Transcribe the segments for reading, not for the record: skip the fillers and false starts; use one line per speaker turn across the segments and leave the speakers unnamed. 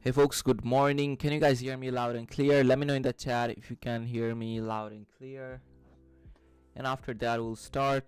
Hey folks, good morning. Can you guys hear me loud and clear? Let me know in the chat if you can hear me loud and clear. And after that, we'll start.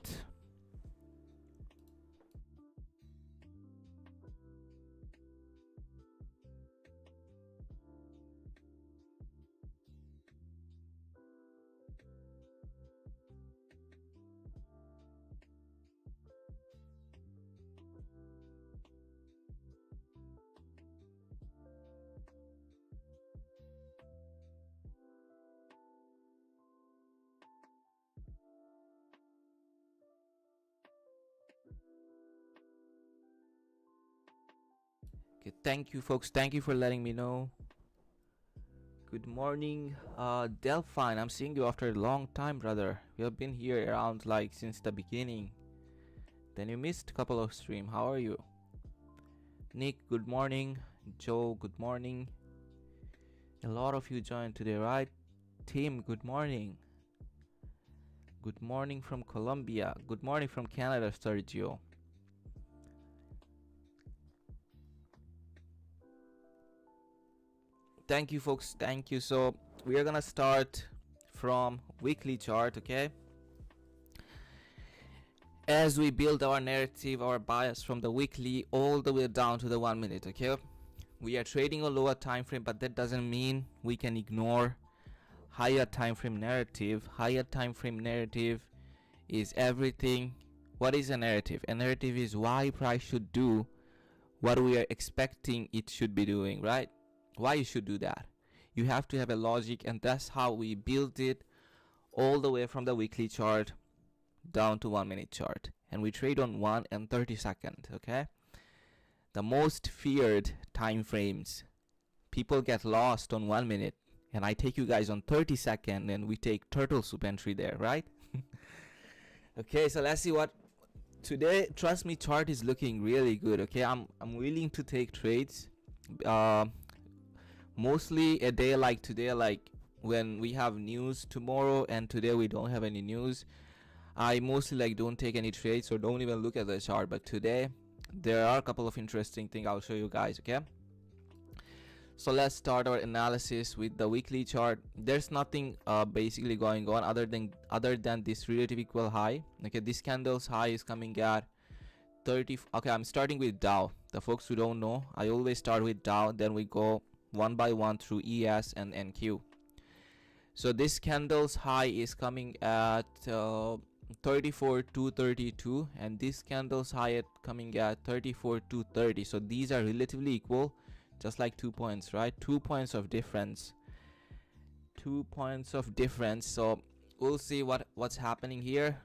Okay, thank you folks. Thank you for letting me know. Good morning. Delphine, I'm seeing you after a long time, brother. You have been here around like since the beginning. Then you missed a couple of streams. How are you? Nick, good morning. Joe, good morning. A lot of you joined today, right? Tim, good morning. Good morning from Colombia. Good morning from Canada, Sergio. Thank you folks, thank you. So we are gonna start from weekly chart, okay? As we build our narrative, our bias from the weekly all the way down to the 1 minute, okay? We are trading a lower time frame, but that doesn't mean we can ignore higher time frame narrative. Higher time frame narrative is everything. What is a narrative? A narrative is why price should do what we are expecting it should be doing, right? Why you should do that. You have to have a logic, and that's how we build it all the way from the weekly chart down to 1 minute chart. And we trade on 1 and 30 seconds, okay? The most feared time frames. People get lost on 1 minute, and I take you guys on 30 seconds, and we take turtle soup entry there, right? Okay, so let's see what today. Trust me, chart is looking really good. Okay, I'm willing to take trades. Mostly a day like today, like when we have news tomorrow and today we don't have any news, I mostly like don't take any trades or don't even look at the chart. But today there are a couple of interesting things I'll show you guys. Okay, so let's start our analysis with the weekly chart. There's nothing basically going on other than this relative equal high. Okay, this candle's high is coming at 30. Okay, I'm starting with Dow. The folks who don't know, I always start with Dow, then we go one by one through ES and NQ. So this candle's high is coming at 34,232, and this candle's high at coming at 34,230. So these are relatively equal, just like 2 points, right? 2 points of difference. 2 points of difference. So we'll see what's happening here.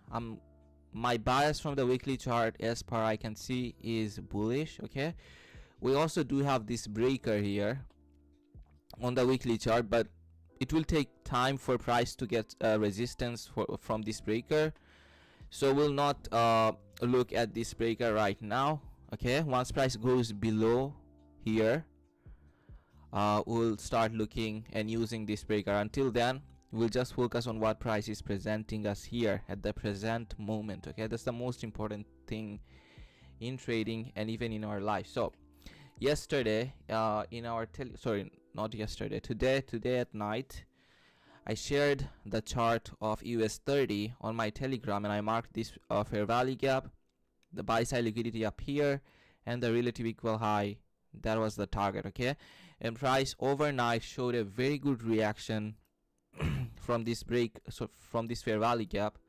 My bias from the weekly chart, as per I can see, is bullish. Okay, we also do have this breaker here on the weekly chart, but it will take time for price to get resistance from this breaker. So we'll not look at this breaker right now. Okay, once price goes below here, we'll start looking and using this breaker. Until then, we'll just focus on what price is presenting us here at the present moment. Okay, that's the most important thing in trading and even in our life. So yesterday in our today at night, I shared the chart of US30 on my Telegram, and I marked this fair value gap, the buy side liquidity up here, and the relative equal high. That was the target. Okay, and price overnight showed a very good reaction from this break, so from this fair value gap.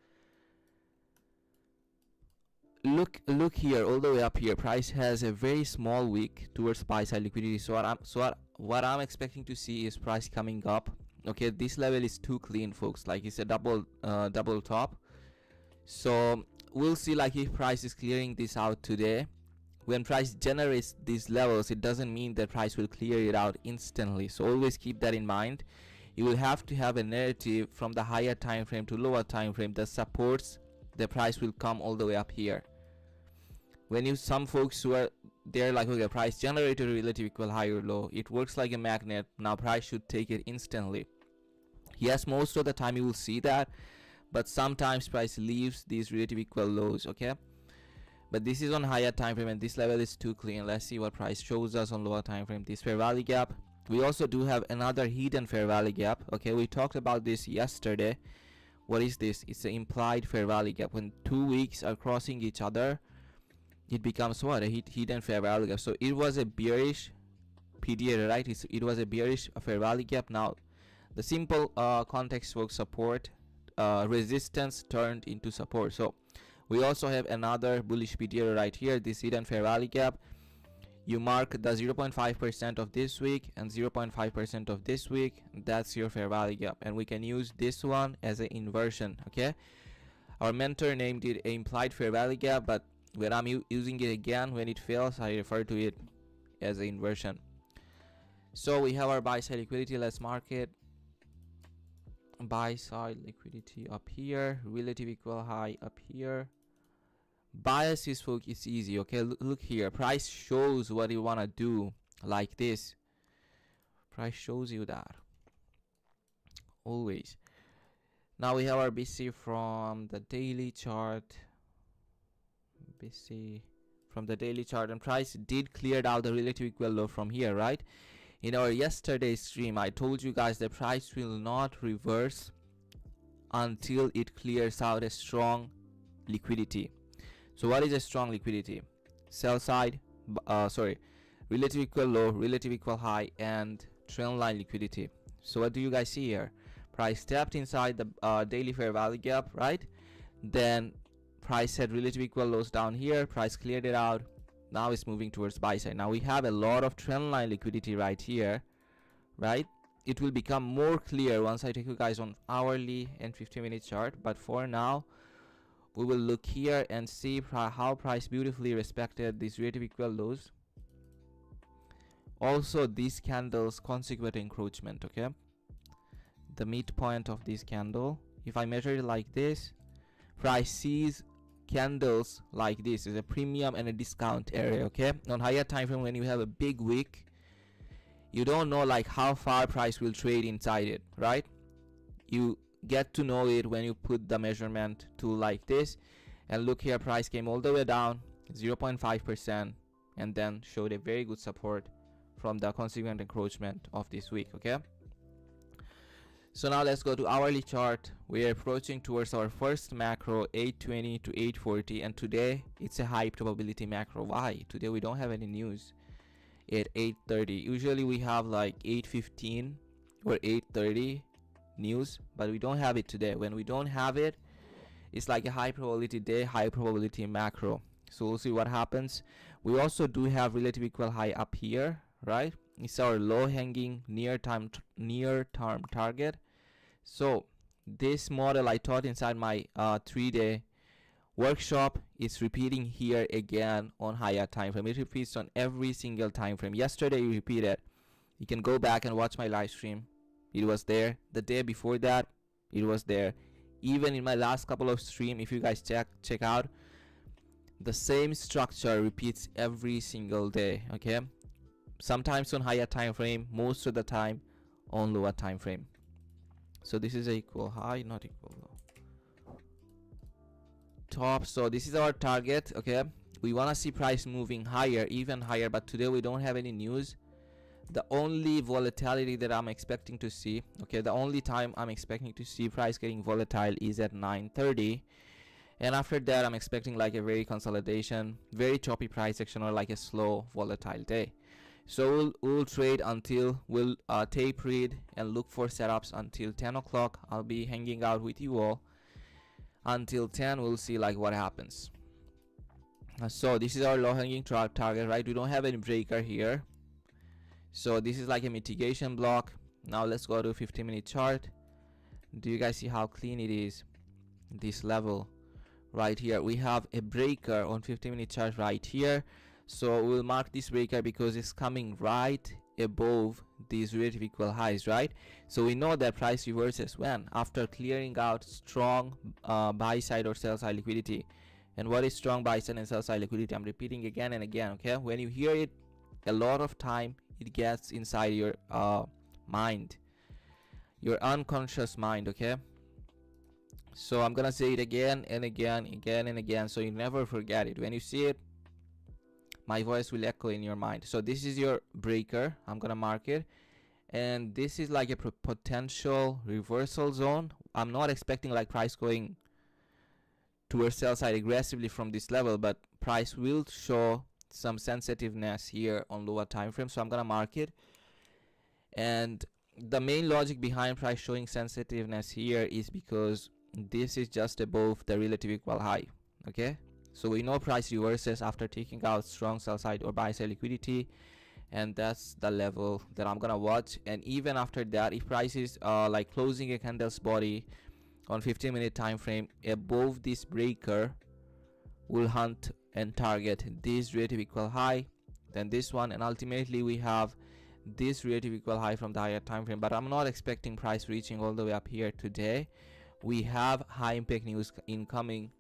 Look here, all the way up here, price has a very small wick towards buy side liquidity. So what I'm expecting to see is price coming up. Okay, this level is too clean, folks. Like it's a double top. So we'll see, like, if price is clearing this out today. When price generates these levels, it doesn't mean that price will clear it out instantly. So always keep that in mind. You will have to have a narrative from the higher time frame to lower time frame that supports the price will come all the way up here. When you, some folks who are there like, okay, price generated a relative equal high or low, it works like a magnet. Now price should take it instantly. Yes, most of the time you will see that, but sometimes price leaves these relative equal lows. Okay, but this is on higher time frame and this level is too clean. Let's see what price shows us on lower time frame. This fair value gap. We also do have another hidden fair value gap. Okay, we talked about this yesterday. What is this? It's the implied fair value gap. When 2 weeks are crossing each other, it becomes what? A hidden fair value gap. So it was a bearish PDA, right? It was a bearish fair value gap. Now the simple context was support, resistance turned into support. So we also have another bullish PDA right here, this hidden fair value gap. You mark the 0.5% of this week and 0.5% of this week. That's your fair value gap, and we can use this one as an inversion. Okay, our mentor named it a implied fair value gap, but when I'm using it again, when it fails, I refer to it as an inversion. So we have our buy side liquidity. Let's mark it. Buy side liquidity up here, relative equal high up here. Bias is easy. Okay, look here, price shows what you want to do, like this. Price shows you that always. Now we have our BC from the daily chart. BC from the daily chart, and price did cleared out the relative equal low from here, right? In our yesterday's stream, I told you guys the price will not reverse until it clears out a strong liquidity. So what is a strong liquidity? Sell side, relative equal low, relative equal high, and trend line liquidity. So what do you guys see here? Price stepped inside the daily fair value gap, right? Then price had relative equal lows down here. Price cleared it out. Now it's moving towards buy side. Now we have a lot of trend line liquidity right here, right? It will become more clear once I take you guys on hourly and 50-minute chart. But for now, we will look here and see how price beautifully respected these relative equal lows. Also, these candles consequent encroachment. Okay, the midpoint of this candle, if I measure it like this, price sees candles like this is a premium and a discount area. Okay, on higher time frame, when you have a big wick, you don't know like how far price will trade inside it, right? You get to know it when you put the measurement tool like this, and look here, price came all the way down 0.5% and then showed a very good support from the consequent encroachment of this week. Okay, so now let's go to hourly chart. We are approaching towards our first macro, 820 to 840, and today it's a high probability macro. Why? Today we don't have any news at 8:30. Usually we have like 8:15 or 8:30 news, but we don't have it today. When we don't have it, it's like a high probability day, high probability macro. So we'll see what happens. We also do have relative equal high up here, right? It's our low hanging near term target. So this model I taught inside my 3-day workshop is repeating here again on higher time frame. It repeats on every single time frame. Yesterday you repeated. You can go back and watch my live stream. It was there. The day before that, it was there. Even in my last couple of streams, if you guys check out, the same structure repeats every single day. Okay, sometimes on higher time frame, most of the time on lower time frame. So this is a equal high, not equal low. Top. So this is our target. Okay, we want to see price moving higher, even higher, but today we don't have any news. The only volatility that I'm expecting to see, okay, the only time I'm expecting to see price getting volatile is at 9:30, and after that I'm expecting like a very consolidation, very choppy price action, or like a slow volatile day. So we'll trade until we'll tape read and look for setups until 10 o'clock. I'll be hanging out with you all until 10. We'll see like what happens. So this is our low hanging target, right? We don't have any breaker here. So this is like a mitigation block. Now let's go to 50-minute chart. Do you guys see how clean it is? This level right here, we have a breaker on 50-minute chart right here. So we'll mark this breaker because it's coming right above these relative equal highs, right? So we know that price reverses when? After clearing out strong buy side or sell side liquidity. And what is strong buy side and sell side liquidity? I'm repeating again and again. Okay, when you hear it a lot of time, it gets inside your mind, your unconscious mind. Okay, So I'm gonna say it again and again, so you never forget it. When you see it, my voice will echo in your mind. So this is your breaker. I'm gonna mark it, and this is like a potential reversal zone. I'm not expecting like price going towards sell side aggressively from this level, but price will show some sensitiveness here on lower time frame, so I'm gonna mark it. And the main logic behind price showing sensitiveness here is because this is just above the relative equal high. Okay, so we know price reverses after taking out strong sell side or buy side liquidity, and that's the level that I'm gonna watch. And even after that, if price is like closing a candle's body on 15-minute time frame above this breaker, will hunt and target this relative equal high, then this one, and ultimately we have this relative equal high from the higher time frame. But I'm not expecting price reaching all the way up here today. We have high impact news incoming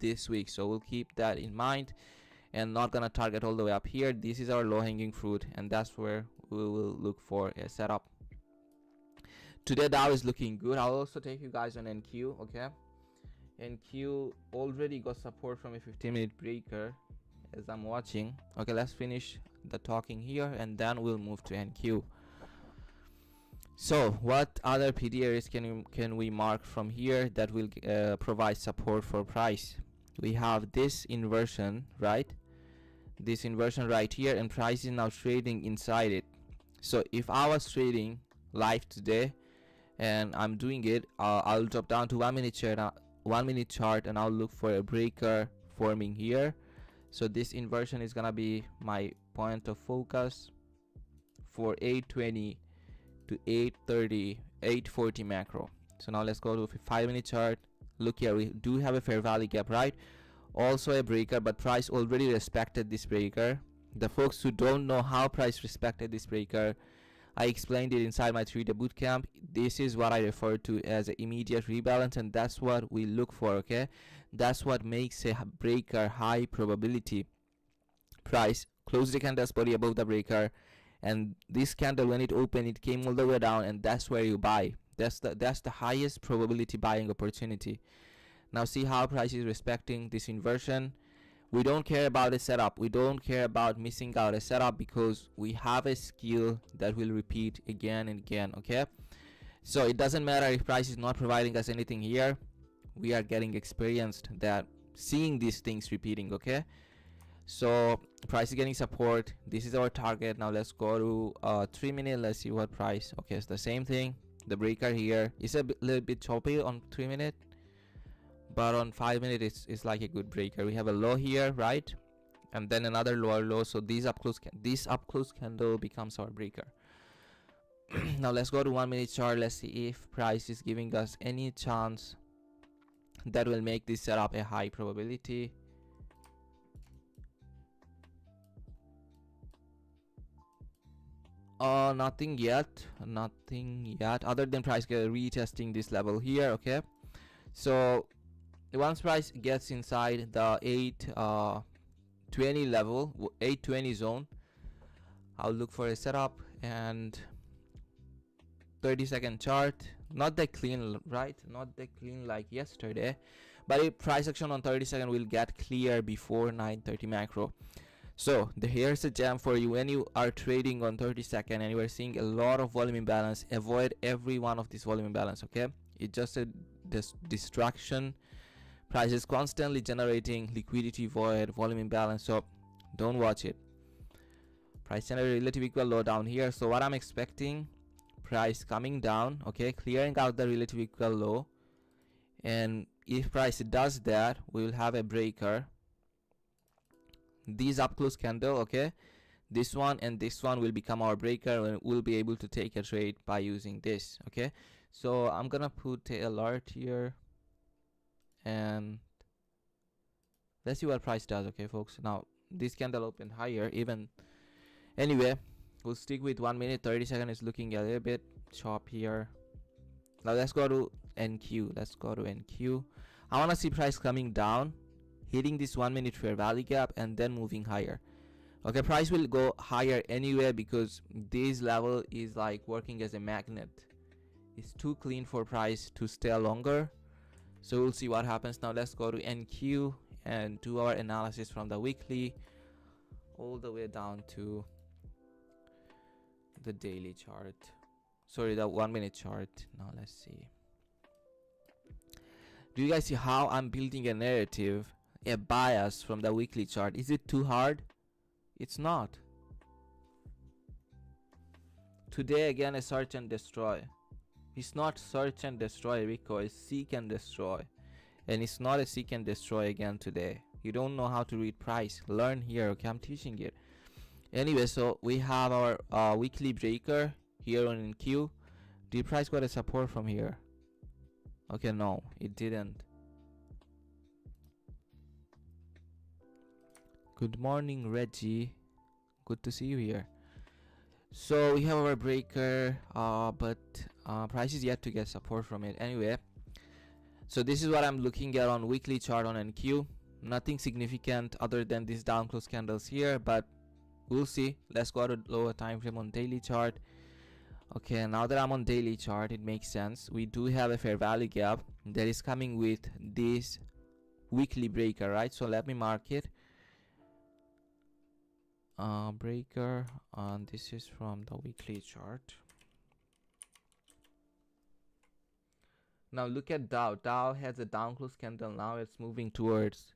this week, so we'll keep that in mind and not gonna target all the way up here. This is our low hanging fruit, and that's where we will look for a setup. Today Dow is looking good. I'll also take you guys on NQ. Okay, NQ already got support from a 15-minute breaker as I'm watching. Okay, let's finish the talking here and then we'll move to NQ. So what other PD areas can we mark from here that will provide support for price? We have this inversion, right? This inversion right here, and price is now trading inside it. So if I was trading live today and I'm doing it, I'll drop down to 1 minute chart and I'll look for a breaker forming here. So this inversion is gonna be my point of focus for 820 to 830, 840 macro. So now let's go to a 5-minute chart. Look here, we do have a fair value gap, right? Also a breaker, but price already respected this breaker. The folks who don't know how price respected this breaker, I explained it inside my 3-day bootcamp. This is what I refer to as an immediate rebalance, and that's what we look for. Okay, that's what makes a breaker high probability. Price closed the candle's body above the breaker, and this candle, when it opened, it came all the way down, and that's where you buy. That's the highest probability buying opportunity. Now see how price is respecting this inversion. We don't care about a setup. We don't care about missing out a setup because we have a skill that will repeat again and again. Okay, so it doesn't matter if price is not providing us anything here. We are getting experienced that seeing these things repeating. Okay, so price is getting support. This is our target. Now let's go to 3 minute. Let's see what price. Okay, it's the same thing. The breaker here is a little bit choppy on 3 minute, but on 5 minute it's like a good breaker. We have a low here, right, and then another lower low. So this up close candle becomes our breaker. Now let's go to 1 minute chart. Let's see if price is giving us any chance that will make this setup a high probability. Nothing yet, other than price retesting this level here. Okay, so once price gets inside the 820 level, 820 zone, I'll look for a setup. And 30-second chart, not that clean, right? Not that clean like yesterday, but if price action on 30-second will get clear before 9:30 macro. So here's a gem for you. When you are trading on 30-second and you are seeing a lot of volume imbalance, avoid every one of these volume imbalance. Okay, it's just a distraction. Price is constantly generating liquidity void, volume imbalance, so don't watch it. Price generated relative equal low down here. So what I'm expecting, price coming down, okay, clearing out the relative equal low, and if price does that, we will have a breaker. These up close candle, okay, this one and this one will become our breaker, and we'll be able to take a trade by using this. Okay, so I'm gonna put a alert here and let's see what price does. Okay folks, now this candle opened higher even. Anyway, we'll stick with 1 minute. 30-second is looking a little bit chop here. Now let's go to NQ. I want to see price coming down, hitting this 1 minute fair value gap, and then moving higher. Okay, price will go higher anyway because this level is like working as a magnet. It's too clean for price to stay longer, So we'll see what happens. Now let's go to NQ and do our analysis from the weekly all the way down to the daily chart, sorry, the 1 minute chart. Now let's see. Do you guys see how I'm building a narrative, a bias from the weekly chart? Is it too hard? It's not. Today again a search and destroy. It's not search and destroy because seek and destroy, and it's not a seek and destroy again today. You don't know how to read price, learn here. Okay, I'm teaching it anyway. So we have our weekly breaker here on NQ. Did price got a support from here? Okay, no, it didn't. Good morning, Reggie, good to see you here. So we have our breaker, but price is yet to get support from it anyway. So this is what I'm looking at on weekly chart on NQ. Nothing significant other than these down close candles here, but we'll see. Let's go to lower time frame on daily chart. Okay, now that I'm on daily chart, it makes sense. We do have a fair value gap that is coming with this weekly breaker, right? So let me mark it. Breaker, and this is from the weekly chart. Now look at Dow. Dow has a down close candle. Now it's moving towards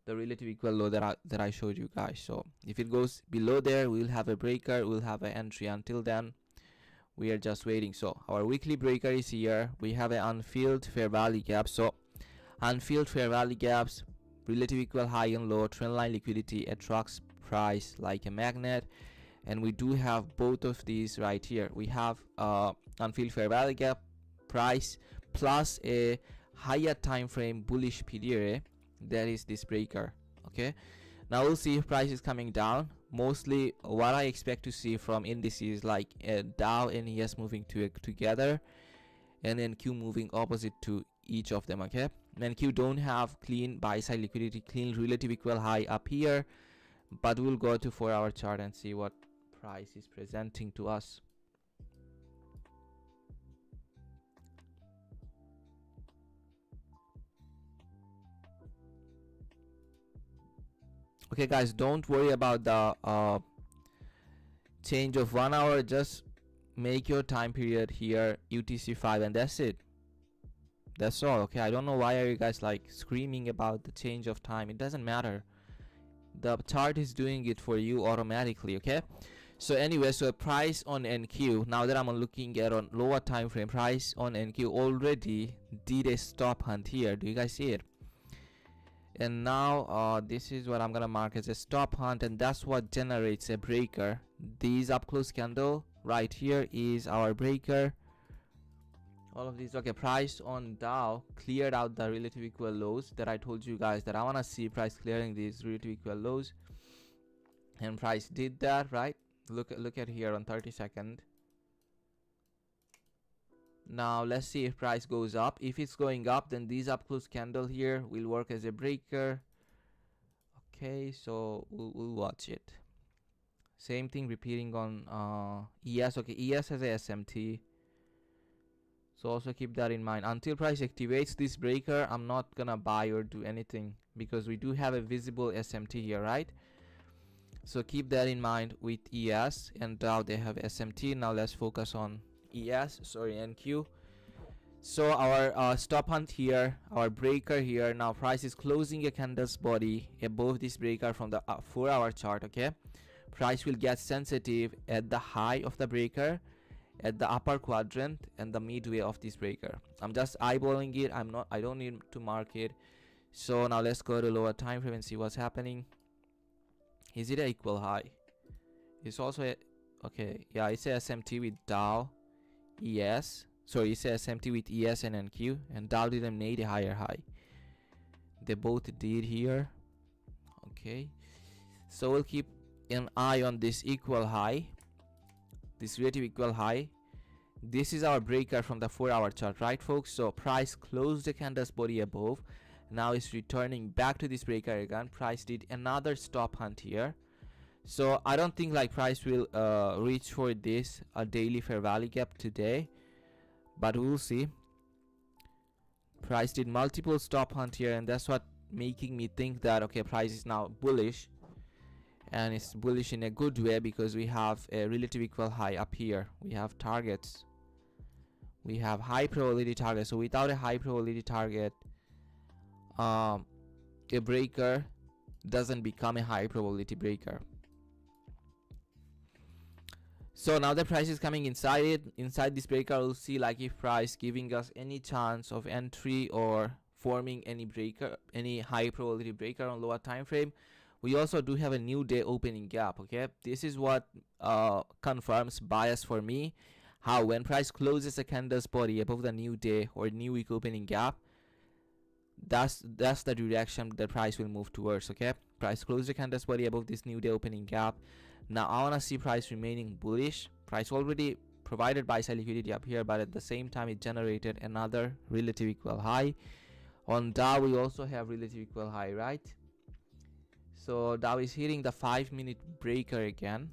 the relative equal low that I showed you guys. So if it goes below there, we'll have a breaker, we'll have an entry. Until then, we are just waiting. So our weekly breaker is here. We have an unfilled fair value gap. So unfilled fair value gaps, relative equal high and low, trend line liquidity attracts price like a magnet, and we do have both of these right here. We have unfilled fair value gap, price, plus a higher time frame bullish PDRA, that is this breaker. Okay, now we'll see if price is coming down. Mostly what I expect to see from indices like Dow and ES moving together, and NQ moving opposite to each of them. Okay, NQ don't have clean buy side liquidity, clean relative equal high up here, but we'll go to 4-hour chart and see what price is presenting to us. Okay guys, don't worry about the change of 1 hour. Just make your time period here UTC 5, and that's it. That's all. Okay, I don't know why are you guys like screaming about the change of time. It doesn't matter, the chart is doing it for you automatically. Okay, so anyway, so price on NQ, now that I'm looking at on lower time frame, price on NQ already did a stop hunt here. Do you guys see it? And now this is what I'm gonna mark as a stop hunt, and that's what generates a breaker. These up close candle right here is our breaker, all of these. Okay, price on Dow cleared out the relative equal lows that I told you guys that I want to see price clearing these relative equal lows, and price did that, right? Look at here on 30-second. Now let's see if price goes up. If it's going up, then these up close candle here will work as a breaker. Okay, so we'll watch it. Same thing repeating on ES. Okay, ES has a SMT, so also keep that in mind. Until price activates this breaker, I'm not gonna buy or do anything because we do have a visible SMT here, right? So keep that in mind with ES and Dow. They have SMT. Now let's focus on NQ. So our stop hunt here, our breaker here. Now price is closing a candle's body above this breaker from the 4-hour chart. Okay, price will get sensitive at the high of the breaker, at the upper quadrant, and the midway of this breaker. I'm just eyeballing it. I don't need to mark it. So now let's go to lower time frame and see what's happening. Is it an equal high? It's also a, okay, yeah, it's a SMT with Dow, ES. Sorry, it's a SMT with ES and NQ, and Dow didn't make a higher high. They both did here. Okay, so we'll keep an eye on this equal high, this relative equal high. This is our breaker from the 4-hour chart, right folks? So price closed the candle's body above. Now it's returning back to this breaker again. Price did another stop hunt here. So I don't think like price will reach for this daily fair value gap today, but we'll see. Price did multiple stop hunt here, and that's what making me think that okay, price is now bullish, and it's bullish in a good way because we have a relative equal high up here. We have targets, we have high probability target. So without a high probability target, a breaker doesn't become a high probability breaker. So now the price is coming inside it. Inside this breaker, we'll see like if price giving us any chance of entry or forming any breaker, any high probability breaker on lower time frame. We also do have a new day opening gap. Okay, this is what confirms bias for me. How when price closes a candle's body above the new day or new week opening gap, that's the direction the price will move towards. Okay, price closes a candle's body above this new day opening gap. Now I want to see price remaining bullish. Price already provided buy side liquidity up here, but at the same time it generated another relative equal high. On Dow we also have relative equal high, right? So Dow is hitting the 5-minute breaker again.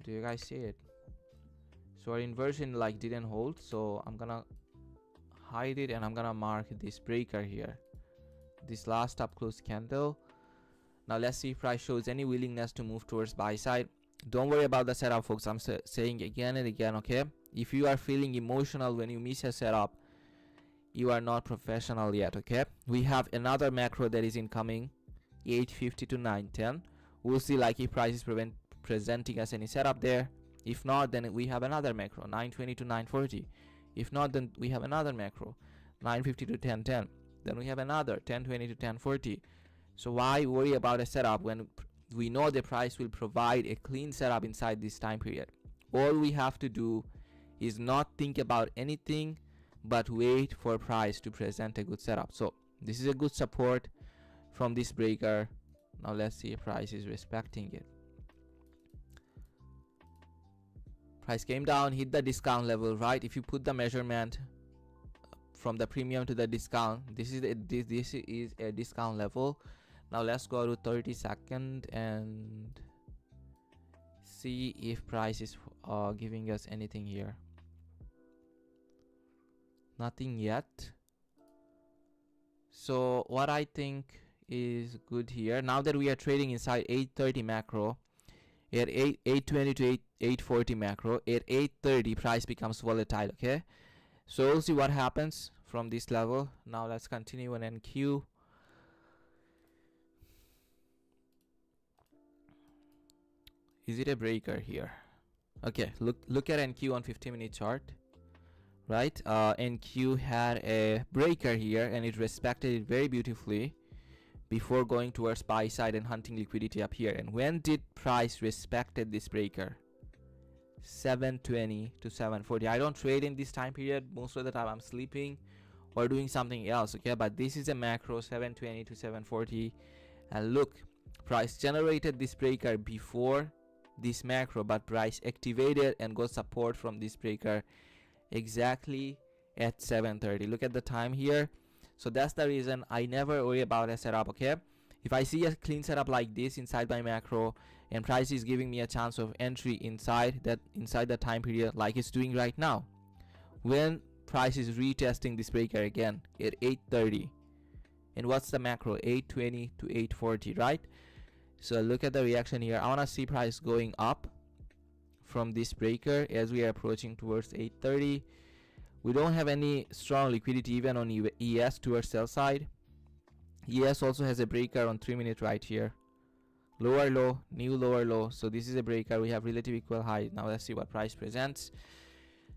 Do you guys see it? So our inversion like didn't hold, so I'm gonna hide it and I'm gonna mark this breaker here, this last up close candle. Now let's see if price shows any willingness to move towards buy side. Don't worry about the setup, folks. I'm saying again and again, okay? If you are feeling emotional when you miss a setup, you are not professional yet, okay? We have another macro that is incoming, 850 to 910. We'll see like if price is presenting us any setup there. If not, then we have another macro, 920 to 940. If not, then we have another macro, 950 to 1010. Then we have another 1020 to 1040. So why worry about a setup when we know the price will provide a clean setup inside this time period? All we have to do is not think about anything but wait for price to present a good setup. So this is a good support from this breaker. Now let's see if price is respecting it. Price came down, hit the discount level, right? If you put the measurement from the premium to the discount, this is a discount level. Now let's go to 30-second and see if price is giving us anything here. Nothing yet. So what I think is good here, now that we are trading inside 830 macro, at 820 to 840 macro, at 830 price becomes volatile. Okay, so we'll see what happens from this level. Now let's continue on NQ. Is it a breaker here? Okay, look at NQ on 50-minute chart, right? NQ had a breaker here and it respected it very beautifully before going towards buy side and hunting liquidity up here. And when did price respected this breaker? 720 to 740. I don't trade in this time period. Most of the time I'm sleeping or doing something else, okay? But this is a macro, 720 to 740. And look, price generated this breaker before this macro, but price activated and got support from this breaker exactly at 730. Look at the time here. So that's the reason I never worry about a setup, okay? If I see a clean setup like this inside my macro and price is giving me a chance of entry inside the time period like it's doing right now, when price is retesting this breaker again at 830, and what's the macro? 820 to 840, right? So look at the reaction here. I want to see price going up from this breaker as we are approaching towards 830. We don't have any strong liquidity even on ES towards sell side. ES also has a breaker on 3-minute right here. Lower low, new lower low. So this is a breaker. We have relative equal high. Now let's see what price presents.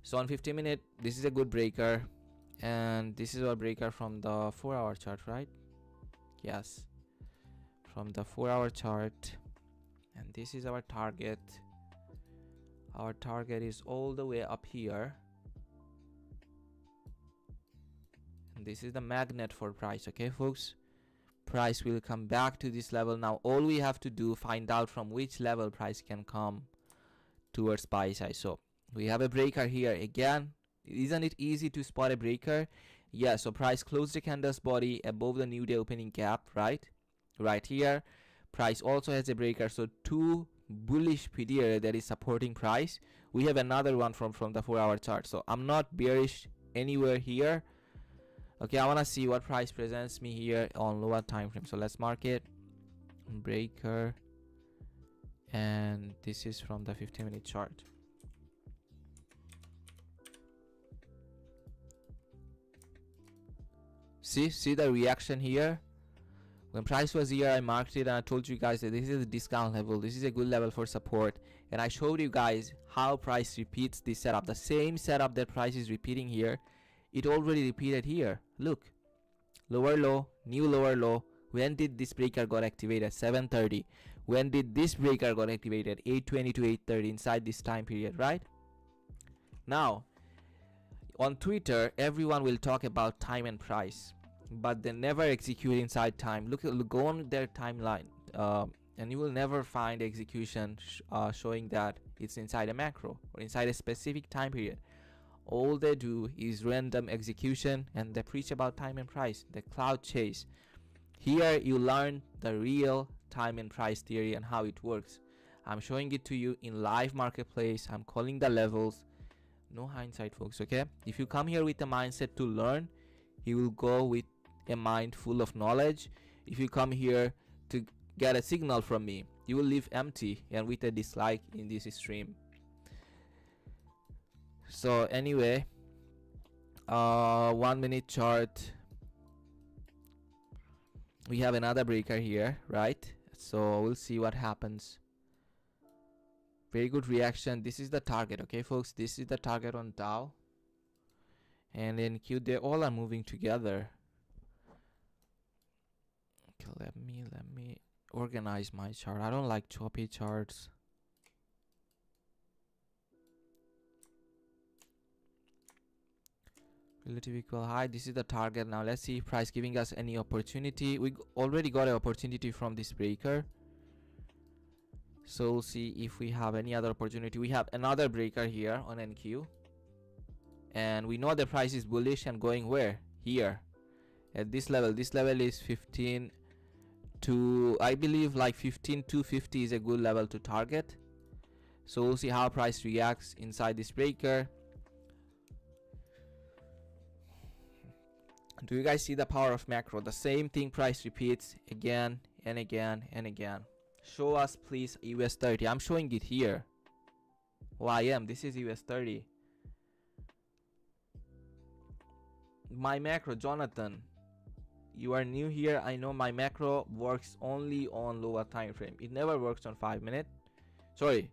So on 50-minute, this is a good breaker. And this is our breaker from the 4-hour chart, right? Yes. From the 4-hour chart. And this is our target. Our target is all the way up here. And this is the magnet for price, okay, folks? Price will come back to this level. Now all we have to do, find out from which level price can come towards buy side. So we have a breaker here again. Isn't it easy to spot a breaker? Yeah, so price closed the candle's body above the new day opening gap, right here. Price also has a breaker, so two bullish PDR that is supporting price. We have another one from the 4-hour chart. So I'm not bearish anywhere here. Okay, I want to see what price presents me here on lower time frame. So let's mark it breaker, and this is from the 15-minute chart. See the reaction here. When price was here, I marked it and I told you guys that this is a discount level, this is a good level for support, and I showed you guys how price repeats this setup. The same setup that price is repeating here, it already repeated here. Look, lower low, new lower low. When did this breaker got activated? 7:30. When did this breaker got activated? 8:20 to 8:30, inside this time period, right? Now on Twitter, everyone will talk about time and price, but they never execute inside time. Look, go on their timeline, and you will never find execution showing that it's inside a macro or inside a specific time period. All they do is random execution, and they preach about time and price, the cloud chase. Here you learn the real time and price theory and how it works. I'm showing it to you in live marketplace. I'm calling the levels. No hindsight, folks. Okay, if you come here with a mindset to learn, you will go with a mind full of knowledge. If you come here to get a signal from me, you will leave empty and with a dislike in this stream. So anyway, 1 minute chart, we have another breaker here, right? So we'll see what happens. Very good reaction. This is the target, okay folks, this is the target on Dow and NQ. They all are moving together. Okay, let me organize my chart. I don't like choppy charts. Relative equal high, this is the target. Now let's see if price giving us any opportunity. We already got an opportunity from this breaker, so we'll see if we have any other opportunity. We have another breaker here on NQ, and we know the price is bullish and going where? Here at this level. This level is 15 to, I believe, like 15,250 is a good level to target. So we'll see how price reacts inside this breaker. Do you guys see the power of macro? The same thing price repeats again and again and again. Show us please US30. I'm showing it here. Well, I am. This is US30. My macro, Jonathan, you are new here. I know my macro works only on lower time frame. It never works on 5 minute. Sorry,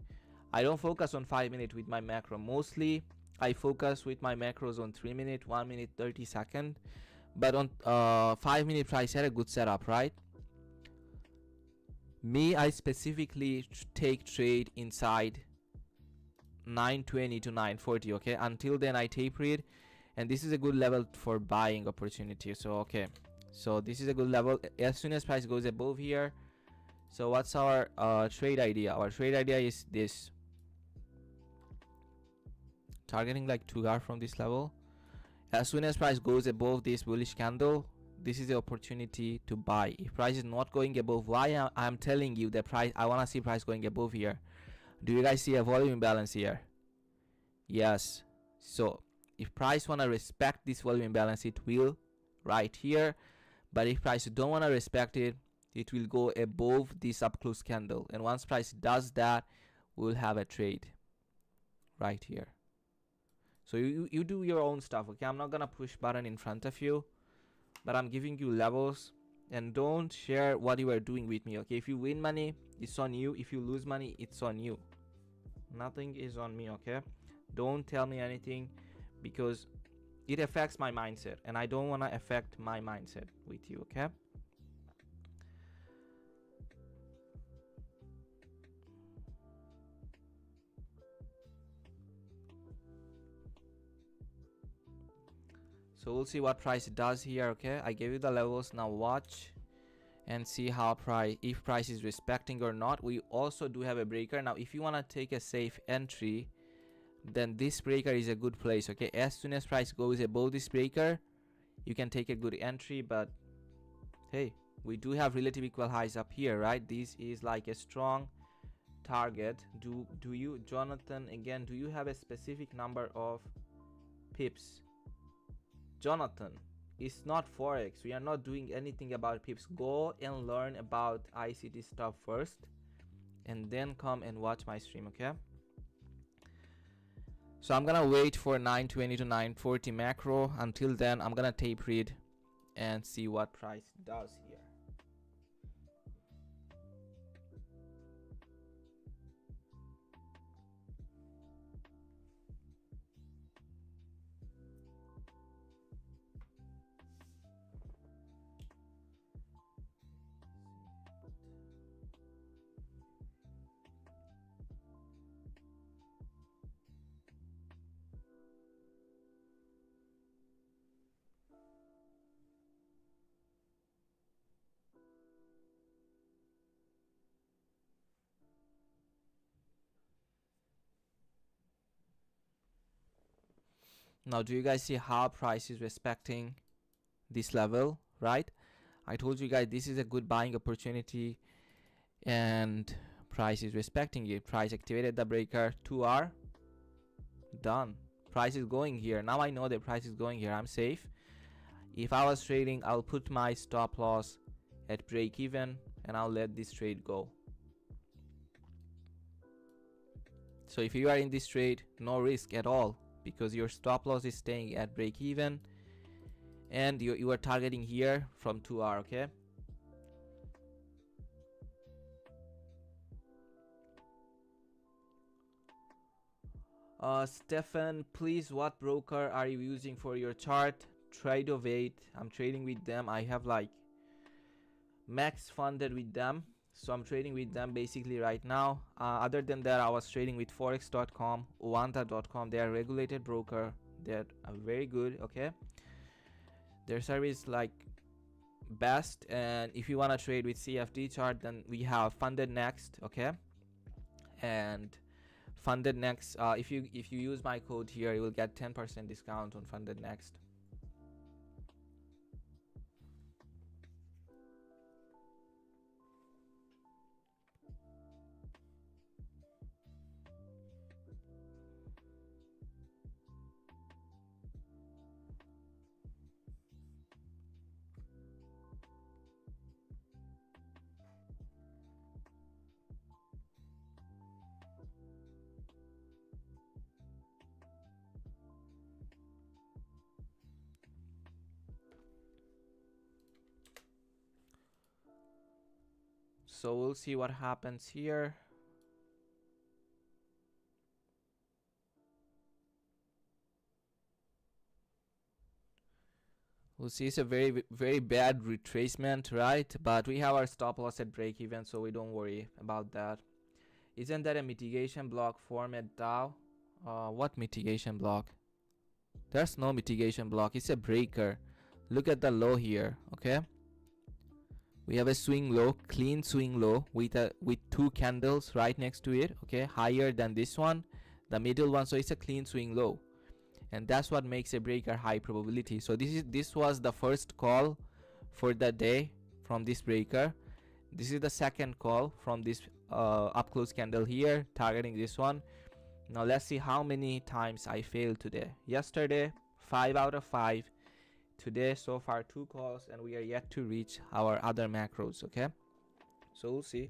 I don't focus on 5 minute with my macro. Mostly I focus with my macros on 3 minute, 1 minute, 30 second. But on 5 minute price had a good setup, right? Me, I specifically take trade inside 920 to 940. Okay, until then I taper it, and this is a good level for buying opportunity. So okay, so this is a good level. As soon as price goes above here, so what's our trade idea? Our trade idea is this: targeting like 2R from this level. As soon as price goes above this bullish candle, this is the opportunity to buy. If price is not going above, why I'm telling you that price, I want to see price going above here. Do you guys see a volume imbalance here? Yes. So if price want to respect this volume imbalance, it will right here. But if price don't want to respect it, it will go above this up close candle. And once price does that, we'll have a trade right here. So you do your own stuff, okay? I'm not gonna push button in front of you, but I'm giving you levels, and don't share what you are doing with me, okay? If you win money, it's on you. If you lose money, it's on you. Nothing is on me, okay? Don't tell me anything, because it affects my mindset, and I don't want to affect my mindset with you, okay? So we'll see what price does here, okay? I gave you the levels. Now watch and see how price, if price is respecting or not. We also do have a breaker. Now if you want to take a safe entry, then this breaker is a good place, okay? As soon as price goes above this breaker, you can take a good entry. But hey, we do have relative equal highs up here, right? This is like a strong target. Do you, Jonathan, again, do you have a specific number of pips? Jonathan, it's not forex. We are not doing anything about pips. Go and learn about ICT stuff first and then come and watch my stream, okay? So I'm gonna wait for 920 to 940 macro. Until then, I'm gonna tape read and see what price does here. Now, do you guys see how price is respecting this level, right? I told you guys this is a good buying opportunity and price is respecting it. Price activated the breaker, 2R, done. Price is going here. Now I know the price is going here. I'm safe. If I was trading, I'll put my stop loss at break even and I'll let this trade go. So if you are in this trade, no risk at all, because your stop loss is staying at break even and you are targeting here from 2R, okay? Stefan, please, what broker are you using for your chart? Trade08. I'm trading with them. I have like max funded with them, so I'm trading with them basically right now. Other than that, I was trading with forex.com, Uwanta.com. They are regulated broker. They're very good, okay? Their service like best. And if you want to trade with CFD chart, then we have Funded Next, okay? And Funded Next, if you use my code here, you will get 10% discount on Funded Next. So we'll see what happens here. We'll see. It's a very bad retracement, right? But we have our stop loss at break even, so we don't worry about that. Isn't that a mitigation block form at Dow? What mitigation block? There's no mitigation block. It's a breaker. Look at the low here, okay? We have a swing low, clean swing low with two candles right next to it, okay? Higher than this one, the middle one, so it's a clean swing low. And that's what makes a breaker high probability. So this was the first call for the day from this breaker. This is the second call from this up close candle here, targeting this one. Now let's see how many times I failed today. Yesterday, 5 out of 5. Today, so far 2 calls, and we are yet to reach our other macros, okay? So we'll see.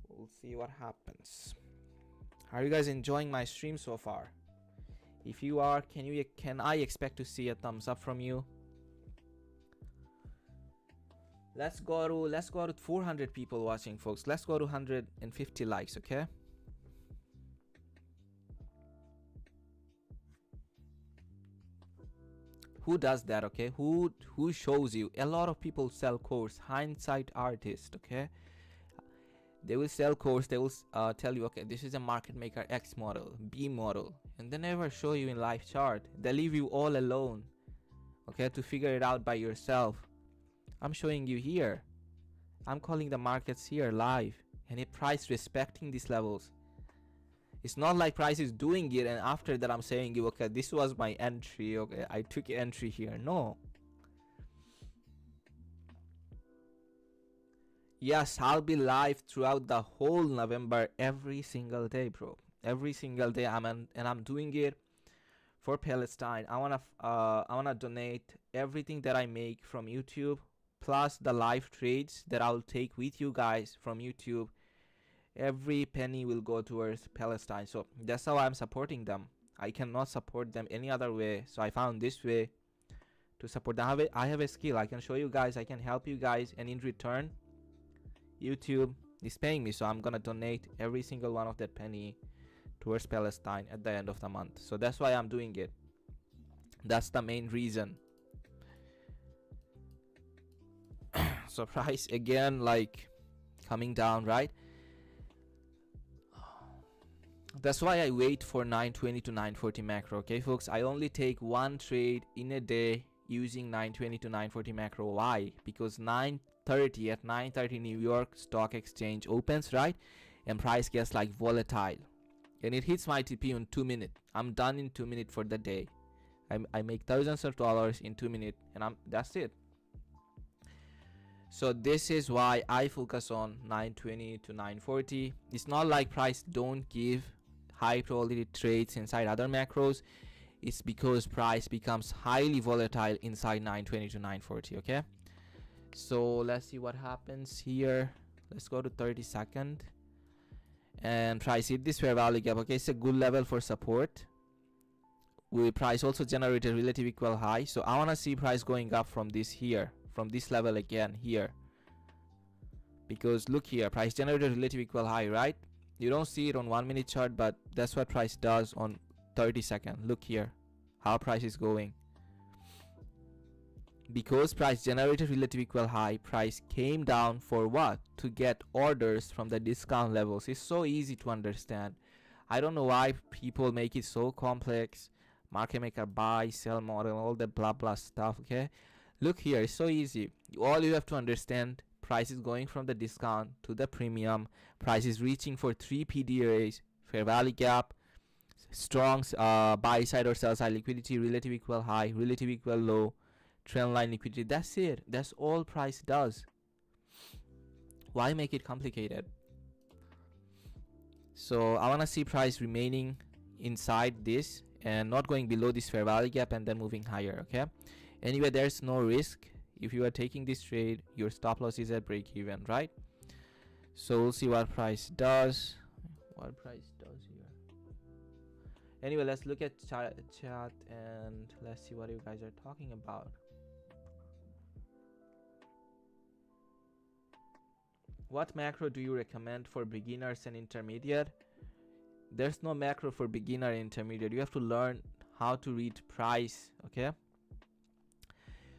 We'll see what happens. Are you guys enjoying my stream so far? If you are, can I expect to see a thumbs up from you? Let's go to 400 people watching, folks. Let's go to 150 likes, okay? Who does that, okay? Who shows you? A lot of people sell course, hindsight artist, okay? They will sell course, they will tell you, okay, this is a market maker X model, B model, and they never show you in live chart. They leave you all alone, okay, to figure it out by yourself. I'm showing you here. I'm calling the markets here live, and it price respecting these levels. It's not like price is doing it and after that I'm saying you, okay, this was my entry, okay, I took entry here. No. Yes, I'll be live throughout the whole November every single day, bro. Every single day I'm doing it for Palestine. I wanna donate everything that I make from YouTube, plus the live trades that I'll take with you guys from YouTube. Every penny will go towards Palestine. So that's how I'm supporting them. I cannot support them any other way. So I found this way to support them. I have a skill. I can show you guys. I can help you guys. And in return, YouTube is paying me. So I'm going to donate every single one of that penny towards Palestine at the end of the month. So that's why I'm doing it. That's the main reason. So price again, like coming down, right? That's why I wait for 920 to 940 macro. Okay, folks, I only take one trade in a day using 920 to 940 macro. Why? Because 9:30 at 9:30 New York Stock Exchange opens, right? And price gets like volatile, and it hits my TP in 2 minutes. I'm done in 2 minutes for the day. I make thousands of dollars in 2 minutes, and that's it. So this is why I focus on 920 to 940. It's not like price don't give high probability trades inside other macros. It's because price becomes highly volatile inside 920 to 940. Okay, so let's see what happens here. Let's go to 30-second, and price hit this fair value gap. Okay, it's a good level for support. Price also generated relative equal high, so I want to see price going up from this here, from this level again here, because look here, price generated relative equal high, right? You don't see it on 1 minute chart, but that's what price does on 30-second. Look here how price is going. Because price generated relative equal high, price came down for what? To get orders from the discount levels. It's so easy to understand. I don't know why people make it so complex. Market maker buy, sell model, all the blah blah stuff. Okay, look here, it's so easy. All you have to understand, price is going from the discount to the premium. Price is reaching for 3 PDAs, fair value gap, strong buy side or sell side liquidity, relative equal high, relative equal low, trend line liquidity. That's it. That's all price does. Why make it complicated? So I want to see price remaining inside this and not going below this fair value gap and then moving higher. Okay, anyway, there's no risk. If you are taking this trade, your stop loss is at break even, right? So we'll see what price does. What price does here. Anyway, let's look at chat and let's see what you guys are talking about. What macro do you recommend for beginners and intermediate? There's no macro for beginner and intermediate. You have to learn how to read price. Okay,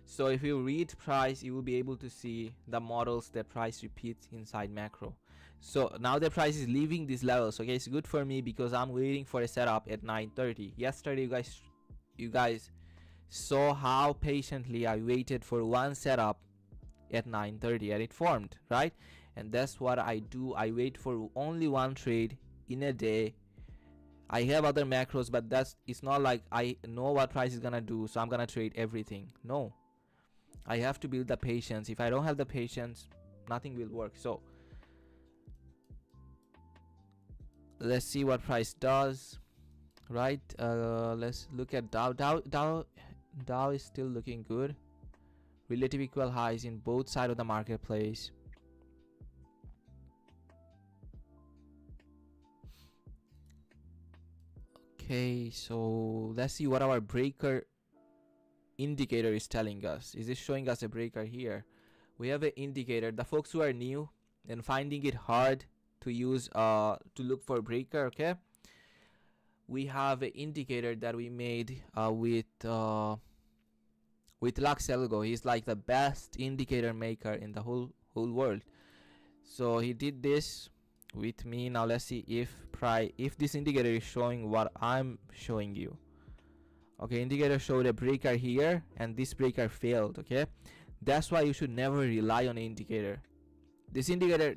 so if you read price, you will be able to see the models that price repeats inside macro. So now the price is leaving these levels. Okay, it's good for me because I'm waiting for a setup at 9:30. Yesterday you guys saw how patiently I waited for one setup at 9:30 and it formed, right? And that's what I do. I wait for only one trade in a day. I have other macros, but it's not like I know what price is gonna do, so I'm gonna trade everything. No, I have to build the patience. If I don't have the patience, nothing will work. So let's see what price does, right? Let's look at Dow. Dow is still looking good. Relative equal highs in both sides of the marketplace. Okay, so let's see what our breaker indicator is telling us. Is it showing us a breaker here? We have an indicator. The folks who are new and finding it hard to use to look for a breaker, okay, we have an indicator that we made with Luxelgo. He's like the best indicator maker in the whole world. So he did this with me. Now let's see if this indicator is showing what I'm showing you. Okay, indicator showed a breaker here and this breaker failed. Okay, that's why you should never rely on an indicator. This indicator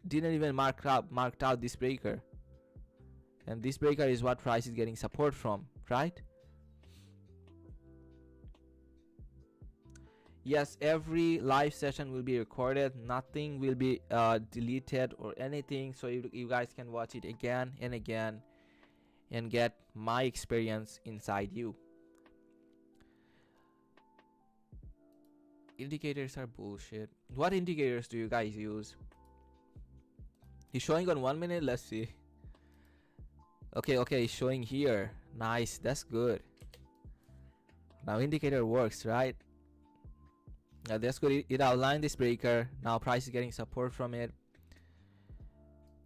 didn't even marked out this breaker, and this breaker is what price is getting support from, right? Yes, every live session will be recorded. Nothing will be deleted or anything, so you guys can watch it again and again and get my experience inside you. Indicators are bullshit. What indicators do you guys use? He's showing on 1 minute. Let's see. Okay, he's showing here. Nice, that's good. Now indicator works, right? Now that's good. It outlined this breaker. Now price is getting support from it.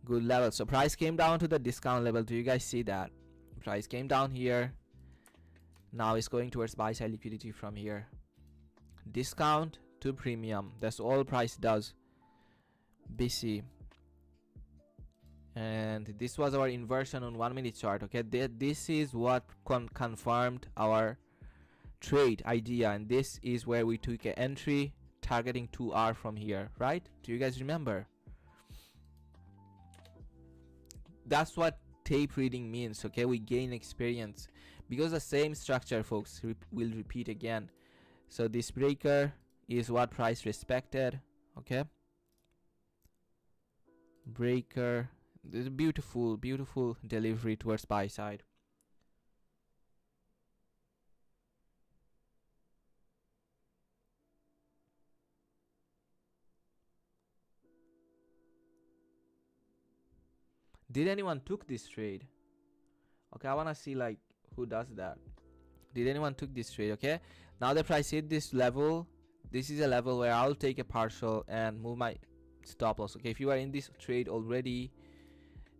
Good level. So price came down to the discount level. Do you guys see that? Price came down here. Now it's going towards buy side liquidity from here. Discount to premium. That's all price does. BC. And this was our inversion on 1 minute chart. Okay, this is what confirmed our trade idea, and this is where we took an entry targeting 2R from here, right? Do you guys remember? That's what tape reading means. Okay, we gain experience because the same structure, folks, will repeat again. So this breaker is what price respected. Okay, breaker. This is beautiful delivery towards buy side. Did anyone took this trade? Okay, I wanna see like who does that. Did anyone took this trade? Okay, now the price hit this level. This is a level where I'll take a partial and move my stop loss. Okay, if you are in this trade already,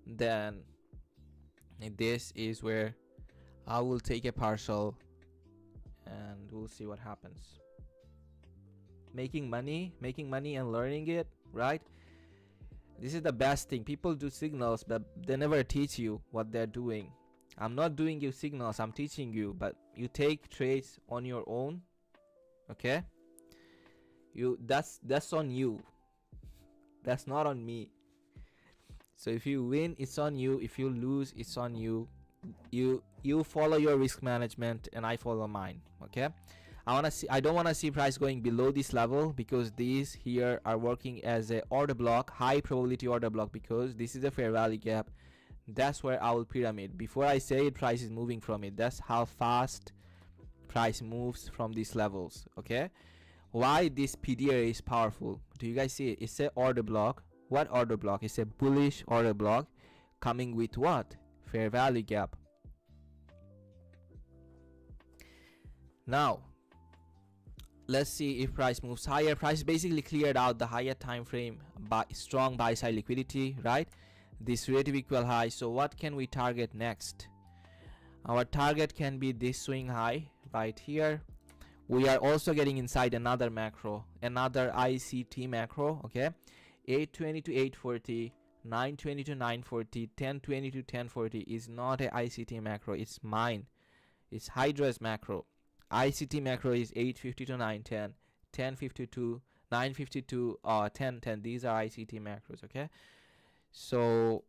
then this is where I will take a partial and we'll see what happens. Making money and learning it, right? This is the best thing. People do signals, but they never teach you what they're doing. I'm not doing you signals, I'm teaching you, but you take trades on your own. Okay, that's on you, that's not on me. So if you win, it's on you. If you lose, it's on you. You follow your risk management and I follow mine. Okay, I don't want to see price going below this level, because these here are working as a order block, high probability order block, because this is a fair value gap. That's where I will pyramid before I say it. Price is moving from it. That's how fast price moves from these levels. Okay, why this PDA is powerful? Do you guys see it? It's a order block. What order block? It's a bullish order block coming with what? Fair value gap. Now let's see if price moves higher. Price basically cleared out the higher time frame by strong buy side liquidity, right? This relative equal high. So what can we target next? Our target can be this swing high right here. We are also getting inside another macro, another ICT macro. Okay, 820 to 840, 920 to 940, 1020 to 1040 is not a ICT macro. It's mine. It's HYDRA's macro. ICT macro is 850 to 910, 1052, 952, 1010. These are ICT macros. Okay, so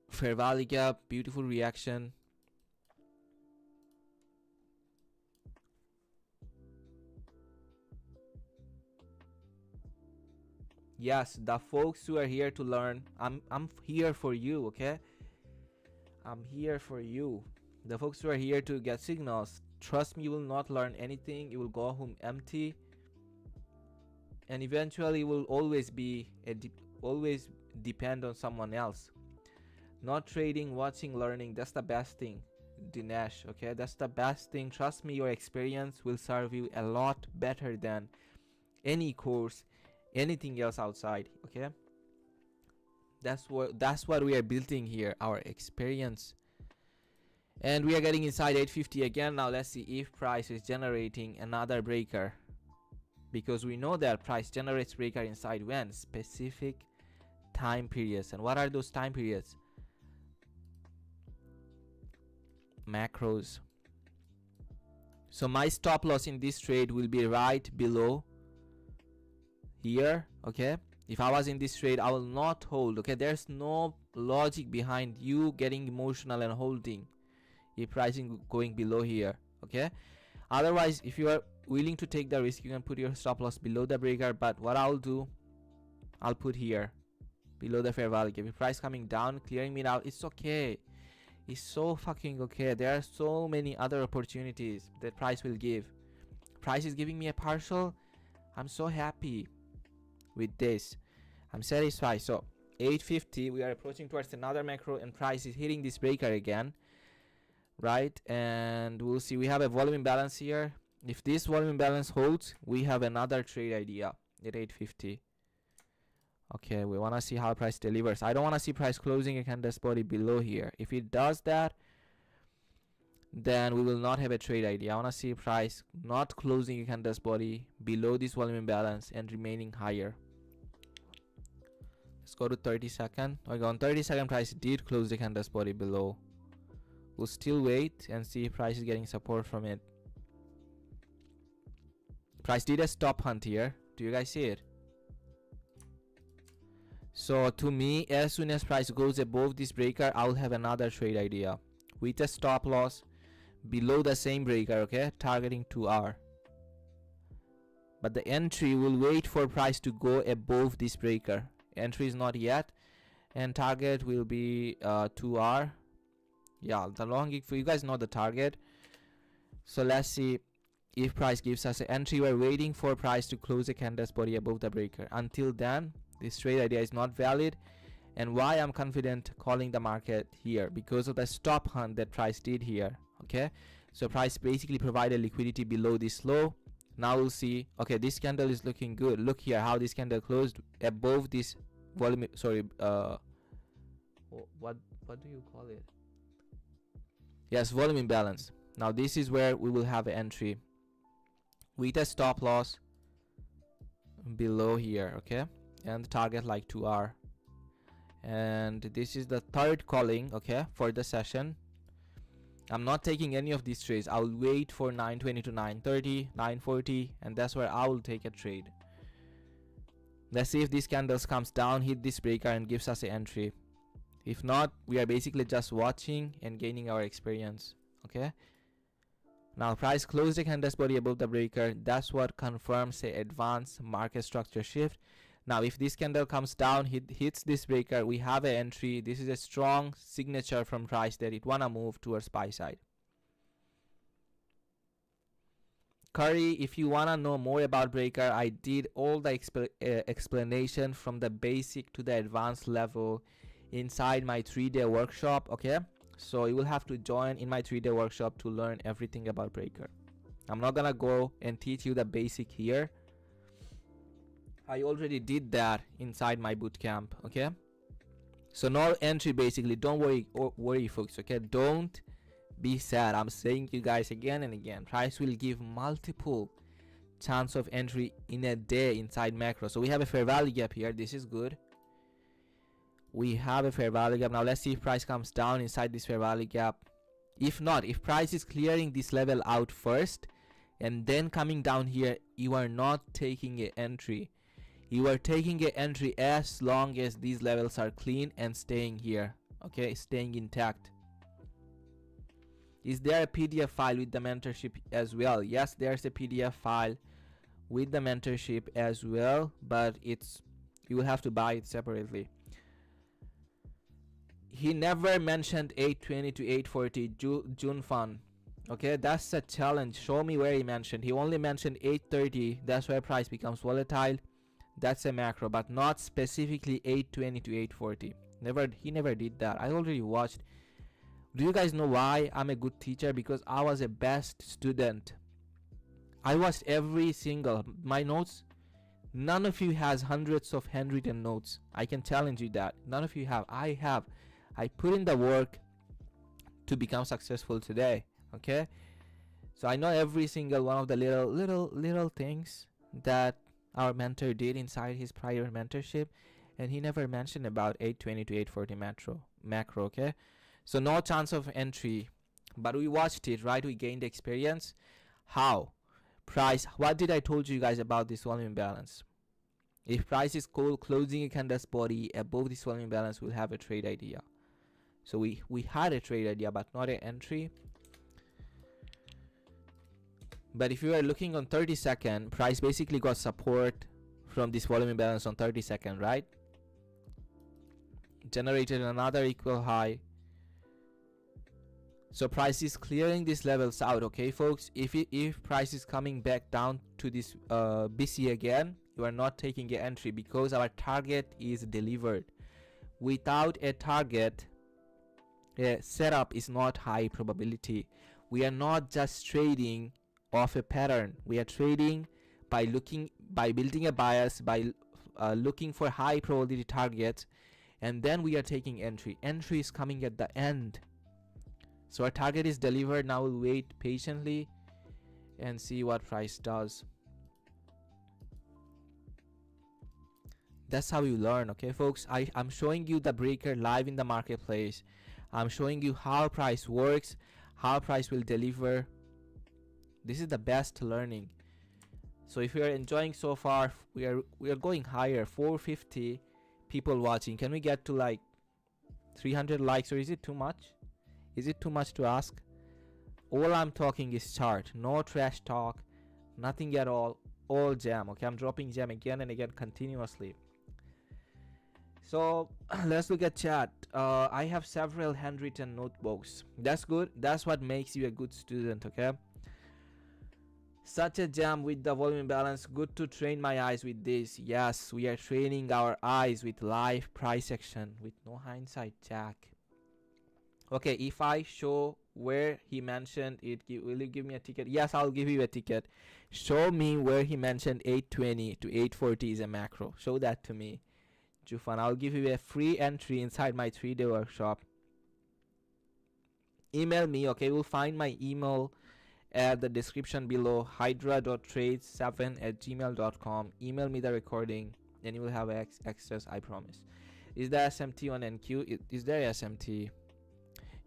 fair value gap, beautiful reaction. Yes, the folks who are here to learn, I'm here for you. Okay, I'm here for you. The folks who are here to get signals, trust me, you will not learn anything. You will go home empty, and eventually will always be always depend on someone else. Not trading, watching, learning. That's the best thing, Dinesh. Okay, that's the best thing. Trust me, your experience will serve you a lot better than any course, anything else outside. Okay, that's what we are building here, our experience. And we are getting inside 850 again. Now let's see if price is generating another breaker, because we know that price generates breaker inside when specific time periods. And what are those time periods? Macros. So my stop loss in this trade will be right below here. Okay, if I was in this trade, I will not hold. Okay, there's no logic behind you getting emotional and holding if pricing going below here. Okay, otherwise, if you are willing to take the risk, you can put your stop loss below the breaker. But what I'll do, I'll put here below the fair value gap. If price coming down, clearing me out, it's okay. is so fucking okay. There are so many other opportunities that price will give. Price is giving me a partial. I'm so happy with this. I'm satisfied. So 850, we are approaching towards another macro, and price is hitting this breaker again, right? And we'll see. We have a volume imbalance here. If this volume imbalance holds, we have another trade idea at 850. Okay, we want to see how price delivers. I don't want to see price closing a candle's body below here. If it does that, then we will not have a trade idea. I want to see price not closing a candle's body below this volume imbalance and remaining higher. Let's go to 30 second. Okay, on 30 second, price did close the candle's body below. We'll still wait and see if price is getting support from it. Price did a stop hunt here. Do you guys see it? So to me, as soon as price goes above this breaker, I'll have another trade idea with a stop loss below the same breaker, okay, targeting 2R. But the entry will wait for price to go above this breaker. Entry is not yet, and target will be 2R. Yeah, the long, if you guys know the target. So let's see if price gives us an entry. We're waiting for price to close the candle's body above the breaker. Until then, this trade idea is not valid. And why I'm confident calling the market here? Because of the stop hunt that price did here. Okay, so price basically provided liquidity below this low. Now we'll see. Okay, this candle is looking good. Look here how this candle closed above this volume. Sorry, what do you call it? Yes, volume imbalance. Now this is where we will have an entry with a stop loss below here, okay, and target like 2R. And this is the third calling, okay, for the session. I'm not taking any of these trades. I'll wait for 920 to 930, 940, and that's where I will take a trade. Let's see if this candles comes down, hit this breaker, and gives us an entry. If not, we are basically just watching and gaining our experience. Okay. Now price closed the candle's body above the breaker. That's what confirms the advanced market structure shift. Now if this candle comes down, hits this breaker, we have an entry. This is a strong signature from price that it wanna move towards buy side. Curry, if you wanna know more about breaker, I did all the explanation from the basic to the advanced level inside my 3-day workshop. Okay, so you will have to join in my 3-day workshop to learn everything about breaker. I'm not gonna go and teach you the basic here. I already did that inside my bootcamp. Okay, so no entry basically. Don't worry folks. Okay, don't be sad. I'm saying to you guys again and again, price will give multiple chance of entry in a day inside macro. So we have a fair value gap here. This is good. We have a fair value gap. Now let's see if price comes down inside this fair value gap. If not, if price is clearing this level out first and then coming down here, you are not taking an entry. You are taking an entry as long as these levels are clean and staying here. Okay, staying intact. Is there a PDF file with the mentorship as well? Yes, there's a PDF file with the mentorship as well, but you will have to buy it separately. He never mentioned 820 to 840 June fund. Okay, that's a challenge. Show me where he mentioned. He only mentioned 830. That's where price becomes volatile. That's a macro, but not specifically 820 to 840. He never did that. I already watched. Do you guys know why I'm a good teacher? Because I was a best student. I watched every single my notes. None of you has hundreds of handwritten notes. I can challenge you that. None of you have. I have. I put in the work to become successful today. Okay, so I know every single one of the little things that our mentor did inside his prior mentorship, and he never mentioned about 820 to 840 macro. Okay, so no chance of entry, but we watched it, right? We gained experience. How? Price. What did I told you guys about this volume imbalance? If price is closing a candle's body above this volume imbalance, we'll have a trade idea. So we had a trade idea, but not an entry. But if you are looking on 30 second, price basically got support from this volume imbalance on 30 second, right? Generated another equal high. So price is clearing these levels out, okay folks. If price is coming back down to this BC again, you are not taking an entry because our target is delivered. Without a target, setup is not high probability. We are not just trading off a pattern. We are trading by building a bias, by looking for high probability targets, and then we are taking entry. Entry is coming at the end. So our target is delivered. Now we'll wait patiently and see what price does. That's how you learn, okay folks. I'm showing you the breaker live in the marketplace. I'm showing you how price works, how price will deliver. This is the best learning. So if you are enjoying so far, we are going higher. 450 people watching. Can we get to like 300 likes, or is it too much? Is it too much to ask? All I'm talking is chart, no trash talk, nothing at all jam. Okay, I'm dropping jam again and again continuously. So let's look at chat. I have several handwritten notebooks. That's good. That's what makes you a good student, okay? Such a jam with the volume balance. Good to train my eyes with this. Yes, we are training our eyes with live price action with no hindsight, Jack. Okay, if I show where he mentioned it, will you give me a ticket? Yes, I'll give you a ticket. Show me where he mentioned 820 to 840 is a macro. Show that to me, Jufan. I'll give you a free entry inside my 3-day workshop. Email me, okay? We'll find my email at the description below, hydra.trades7@gmail.com. Email me the recording and you will have access, I promise. Is there SMT on NQ? Is there SMT?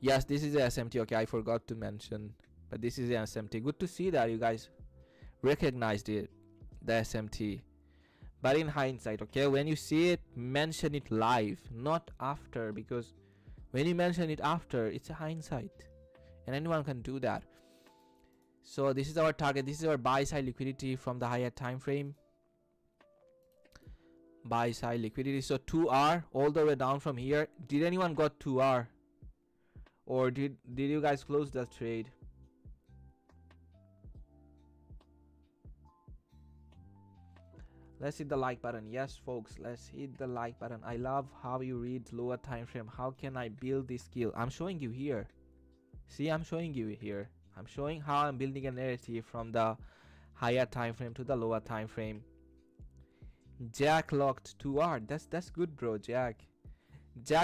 Yes, this is a SMT. Okay, I forgot to mention, but this is a SMT. Good to see that you guys recognized it, the SMT. But in hindsight, okay, when you see it, mention it live, not after, because when you mention it after, it's a hindsight, and anyone can do that. So this is our target. This is our buy side liquidity from the higher time frame. Buy side liquidity. So 2R all the way down from here. Did anyone got 2R? Or did you guys close the trade? Let's hit the like button. Yes, folks, let's hit the like button. I love how you read lower time frame. How can I build this skill? I'm showing you here. See, I'm showing you here. I'm showing how I'm building a narrative from the higher time frame to the lower time frame. Jack locked 2R. That's good, bro. Jack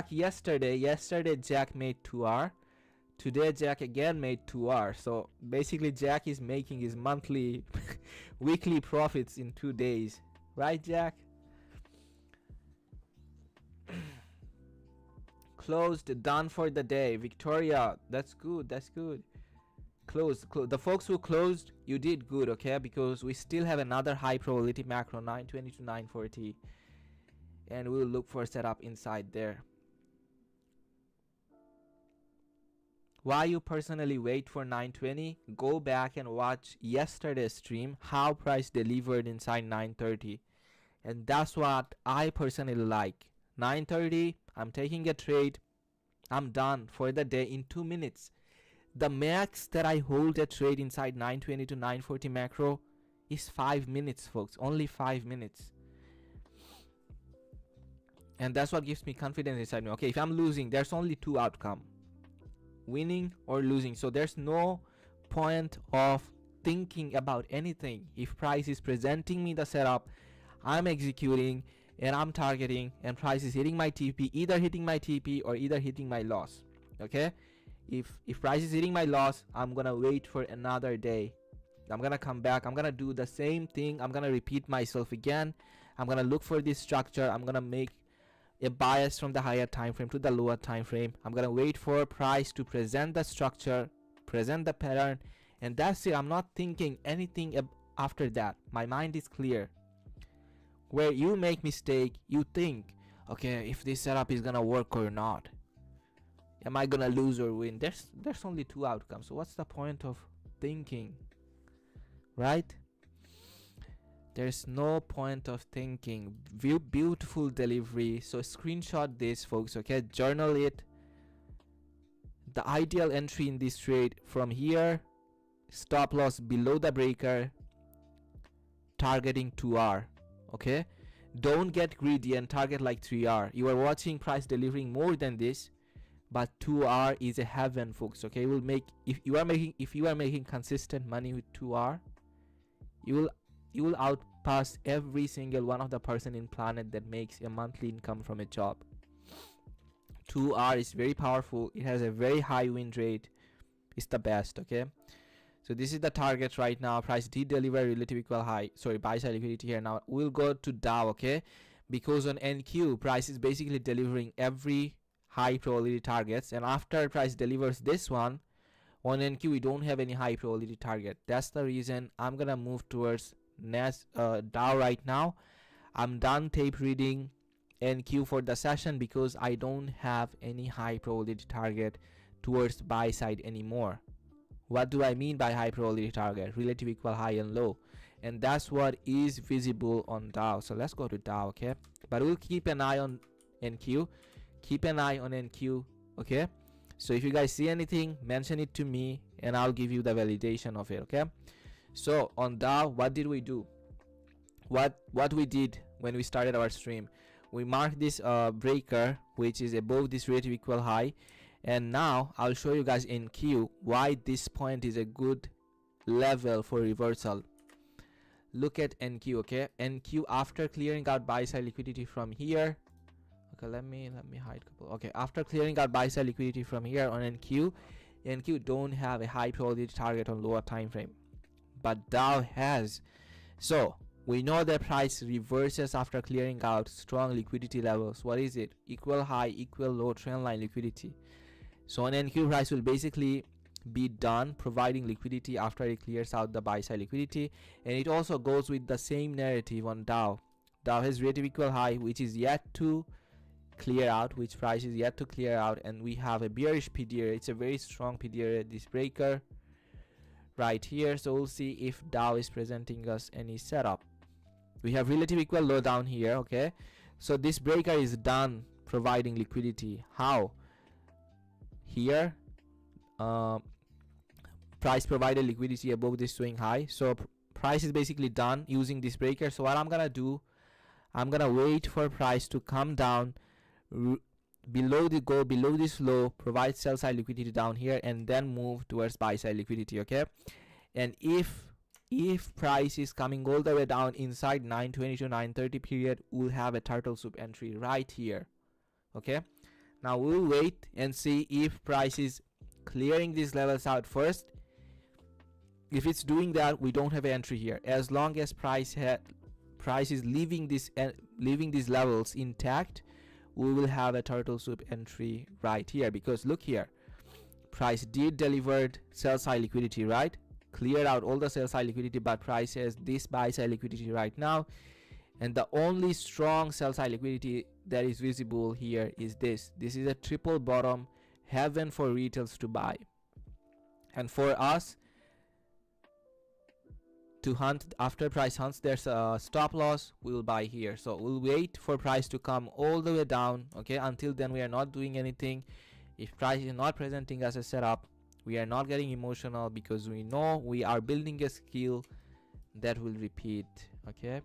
yesterday Jack made 2R. Today Jack again made 2R. So basically Jack is making his monthly weekly profits in 2 days, right, Jack? Closed, done for the day. Victoria, that's good. Closed. The folks who closed, you did good, okay? Because we still have another high probability macro, 920 to 940, and we'll look for setup inside there. Why you personally wait for 920? Go back and watch yesterday's stream, how price delivered inside 930, and that's what I personally like. 930, I'm taking a trade, I'm done for the day in 2 minutes. The max that I hold a trade inside 920 to 940 macro is 5 minutes, folks. Only 5 minutes. And that's what gives me confidence inside me. Okay, if I'm losing, there's only 2 outcomes. Winning or losing. So there's no point of thinking about anything. If price is presenting me the setup, I'm executing and I'm targeting, and price is hitting my TP, either hitting my TP or either hitting my loss. Okay? If price is hitting my loss, I'm gonna wait for another day. I'm gonna come back. I'm gonna do the same thing. I'm gonna repeat myself again. I'm gonna look for this structure. I'm gonna make a bias from the higher time frame to the lower time frame. I'm gonna wait for price to present the structure, present the pattern, and that's it. I'm not thinking anything after that. My mind is clear. Where you make mistake, you think, okay, if this setup is gonna work or not. Am I gonna lose or win? There's only 2 outcomes. So what's the point of thinking, right? There's no point of thinking. Beautiful delivery. So screenshot this, folks. Okay, journal it. the ideal entry in this trade from here, stop loss below the breaker, targeting 2R. Okay, don't get greedy and target like 3R. You are watching price delivering more than this, but 2R is a heaven, folks. Okay, will make, if you are making consistent money with 2R, you will outpass every single one of the person in planet that makes a monthly income from a job. 2R is very powerful. It has a very high win rate. It's the best. Okay, so this is the target right now. Price did deliver relative equal high, sorry, buy side liquidity here. Now we'll go to Dow. Okay, because on NQ price is basically delivering every high probability targets, and after price delivers this one on NQ, we don't have any high probability target. That's the reason I'm gonna move towards Dow right now. I'm done tape reading NQ for the session because I don't have any high probability target towards buy side anymore. What do I mean by high probability target? Relative equal high and low, and that's what is visible on Dow. So let's go to Dow. Okay, but we'll keep an eye on NQ. Keep an eye on NQ. Okay, so if you guys see anything, mention it to me and I'll give you the validation of it. Okay, so on Dow, what did we do? What we did when we started our stream, we marked this breaker which is above this relative equal high, and now I'll show you guys in Q why this point is a good level for reversal. Look at NQ. Okay, NQ after clearing out buy side liquidity from here. Okay, let me hide couple. Okay, after clearing out buy side liquidity from here on NQ don't have a high probability target on lower time frame, but Dow has. So we know that price reverses after clearing out strong liquidity levels. What is it? Equal high, equal low trend line liquidity. So on NQ price will basically be done providing liquidity after it clears out the buy side liquidity, and it also goes with the same narrative on Dow. Dow has relative equal high which is yet to clear out, which price is yet to clear out, and we have a bearish PD area. It's a very strong PD area, this breaker right here. So we'll see if Dow is presenting us any setup. We have relative equal low down here. Okay, so this breaker is done providing liquidity. How? Here price provided liquidity above this swing high, so price is basically done using this breaker. So what I'm gonna do, I'm gonna wait for price to come down below this low, provide sell side liquidity down here, and then move towards buy side liquidity. Okay, and if price is coming all the way down inside 920 to 930 period, we'll have a turtle soup entry right here. Okay, now we'll wait and see if price is clearing these levels out first. If it's doing that, we don't have an entry here. As long as price is leaving these levels intact, we will have a turtle soup entry right here, because look here, price did delivered sell side liquidity, right? Cleared out all the sell side liquidity, but price has this buy side liquidity right now, and the only strong sell side liquidity that is visible here is this is a triple bottom, heaven for retails to buy, and for us to hunt. After price hunts their stop loss, we will buy here. So we'll wait for price to come all the way down. Okay, until then we are not doing anything. If price is not presenting us a setup, we are not getting emotional, because we know we are building a skill that will repeat. Okay,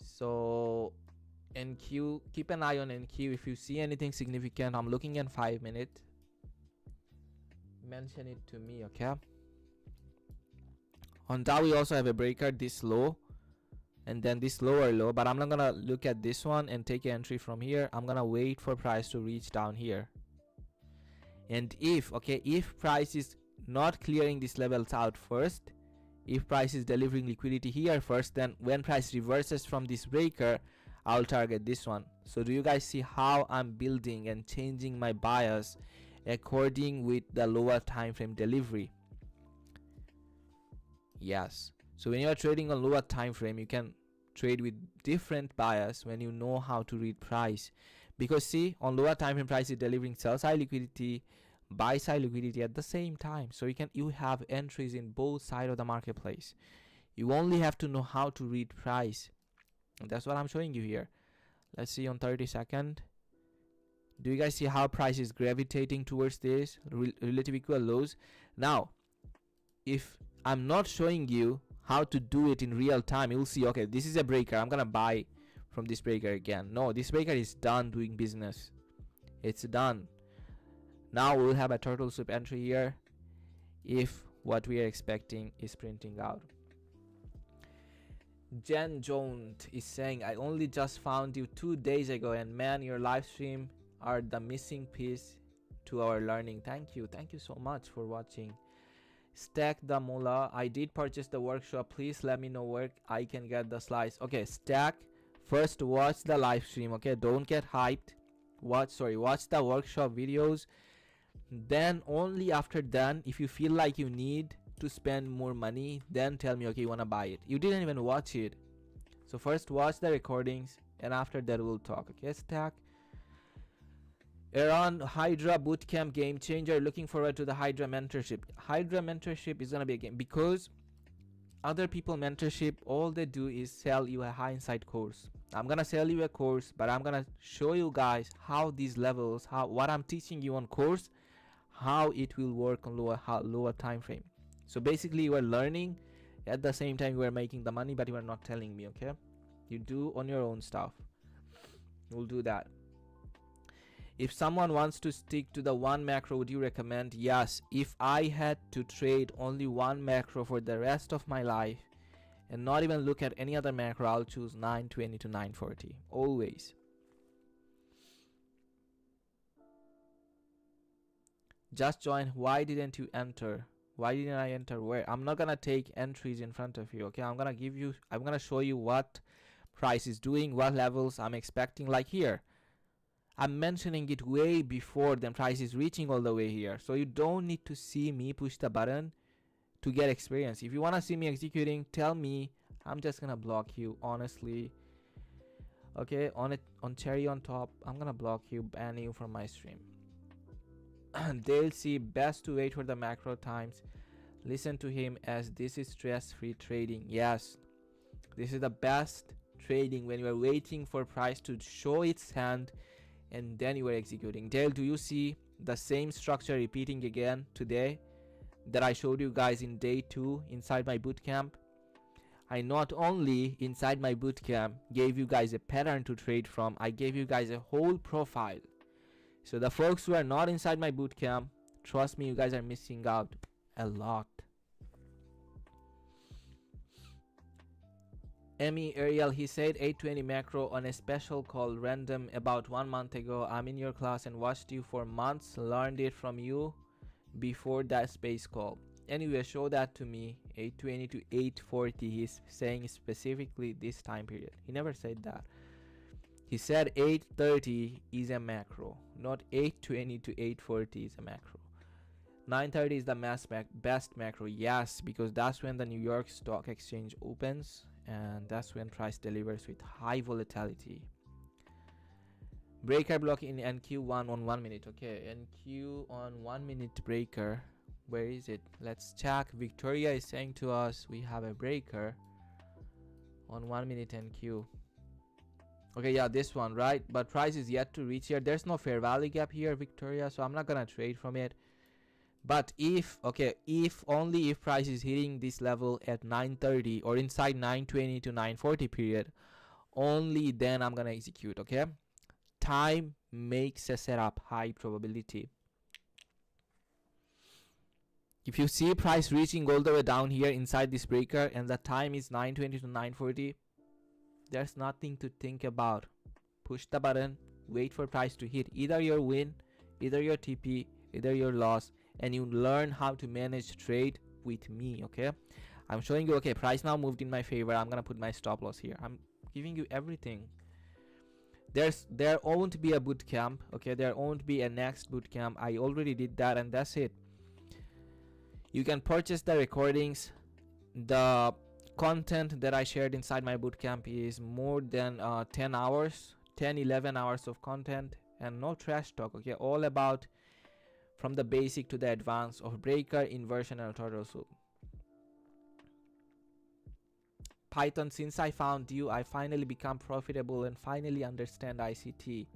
so NQ, keep an eye on NQ. If you see anything significant, I'm looking in 5 minutes, mention it to me. Okay, on Dow we also have a breaker this low, and then this lower low, but I'm not gonna look at this one and take an entry from here. I'm gonna wait for price to reach down here, and if price is not clearing these levels out first, if price is delivering liquidity here first, then when price reverses from this breaker, I'll target this one. So do you guys see how I'm building and changing my bias according with the lower time frame delivery? Yes, so when you are trading on lower time frame, you can trade with different bias when you know how to read price, because see, on lower time frame price is delivering sell side liquidity, buy side liquidity at the same time. So you have entries in both sides of the marketplace. You only have to know how to read price, and that's what I'm showing you here. Let's see on 30 second. Do you guys see how price is gravitating towards this relative equal lows? Now, if I'm not showing you how to do it in real time, you'll see, okay, this is a breaker. I'm gonna buy from this breaker again. No, this breaker is done doing business. It's done. Now we'll have a turtle soup entry here if what we are expecting is printing out. Jen Jones is saying, I only just found you 2 days ago, and man, your live stream are the missing piece to our learning. Thank you so much for watching. Stack the Mullah, I did purchase the workshop. Please let me know where I can get the slides. Okay, Stack, first watch the live stream. Okay, don't get hyped. Watch the workshop videos. Then only after then, if you feel like you need to spend more money, then tell me, okay, you want to buy it. You didn't even watch it, so first watch the recordings and after that we'll talk. Okay, Stack. Around HYDRA bootcamp game changer, looking forward to the HYDRA mentorship. HYDRA mentorship is gonna be a game, because other people mentorship, all they do is sell you a hindsight course. I'm gonna sell you a course, but I'm gonna show you guys how these levels, how what I'm teaching you on course, how it will work on lower time frame. So basically you are learning at the same time you are making the money, but you are not telling me. Okay, you do on your own stuff. We'll do that. If someone wants to stick to the one macro, would you recommend? Yes. If I had to trade only one macro for the rest of my life and not even look at any other macro, I'll choose 920 to 940 always. Just join. Why didn't you enter? Why didn't I enter? Where? I'm not gonna take entries in front of you. Okay, I'm gonna show you what price is doing, what levels I'm expecting. Like here, I'm mentioning it way before the price is reaching all the way here. So you don't need to see me push the button to get experience. If you want to see me executing, tell me. I'm just going to block you, honestly. Okay, on cherry on top, I'm going to block you, ban you from my stream. They'll see best to wait for the macro times. Listen to him, as this is stress-free trading. Yes, this is the best trading, when you are waiting for price to show its hand and then you are executing. Dale, do you see the same structure repeating again today that I showed you guys in day 2 inside my bootcamp? I not only inside my bootcamp gave you guys a pattern to trade from, I gave you guys a whole profile. So the folks who are not inside my bootcamp, trust me, you guys are missing out a lot. Emmy Ariel, he said 820 macro on a special called Random about 1 month ago. I'm in your class and watched you for months, learned it from you before that space call. Anyway, show that to me. 820 to 840, he's saying specifically this time period. He never said that. He said 830 is a macro, not 820 to 840 is a macro. 930 is the best macro. Yes, because that's when the New York Stock Exchange opens, and that's when price delivers with high volatility. Breaker block in NQ1 on 1 minute. Okay, NQ on 1 minute breaker. Where is it? Let's check. Victoria is saying to us we have a breaker on 1 minute NQ. Okay, yeah, this one, right? But price is yet to reach here. There's no fair value gap here, Victoria, so I'm not gonna trade from it. But if only if price is hitting this level at 930 or inside 920 to 940 period, only then I'm gonna execute. Okay, time makes a setup high probability. If you see price reaching all the way down here inside this breaker and the time is 920 to 940, there's nothing to think about. Push the button, wait for price to hit either your win, either your TP, either your loss, and you learn how to manage trade with me. Okay, I'm showing you. Okay, price now moved in my favor. I'm gonna put my stop loss here. I'm giving you everything. There won't be a boot camp. Okay, there won't be a next boot camp. I already did that, and that's it. You can purchase the recordings. The content that I shared inside my bootcamp is more than 10 hours, 11 hours of content, and no trash talk. Okay, all about from the basic to the advanced of breaker, inversion, and turtle soup. Python, since I found you, I finally become profitable and finally understand ICT.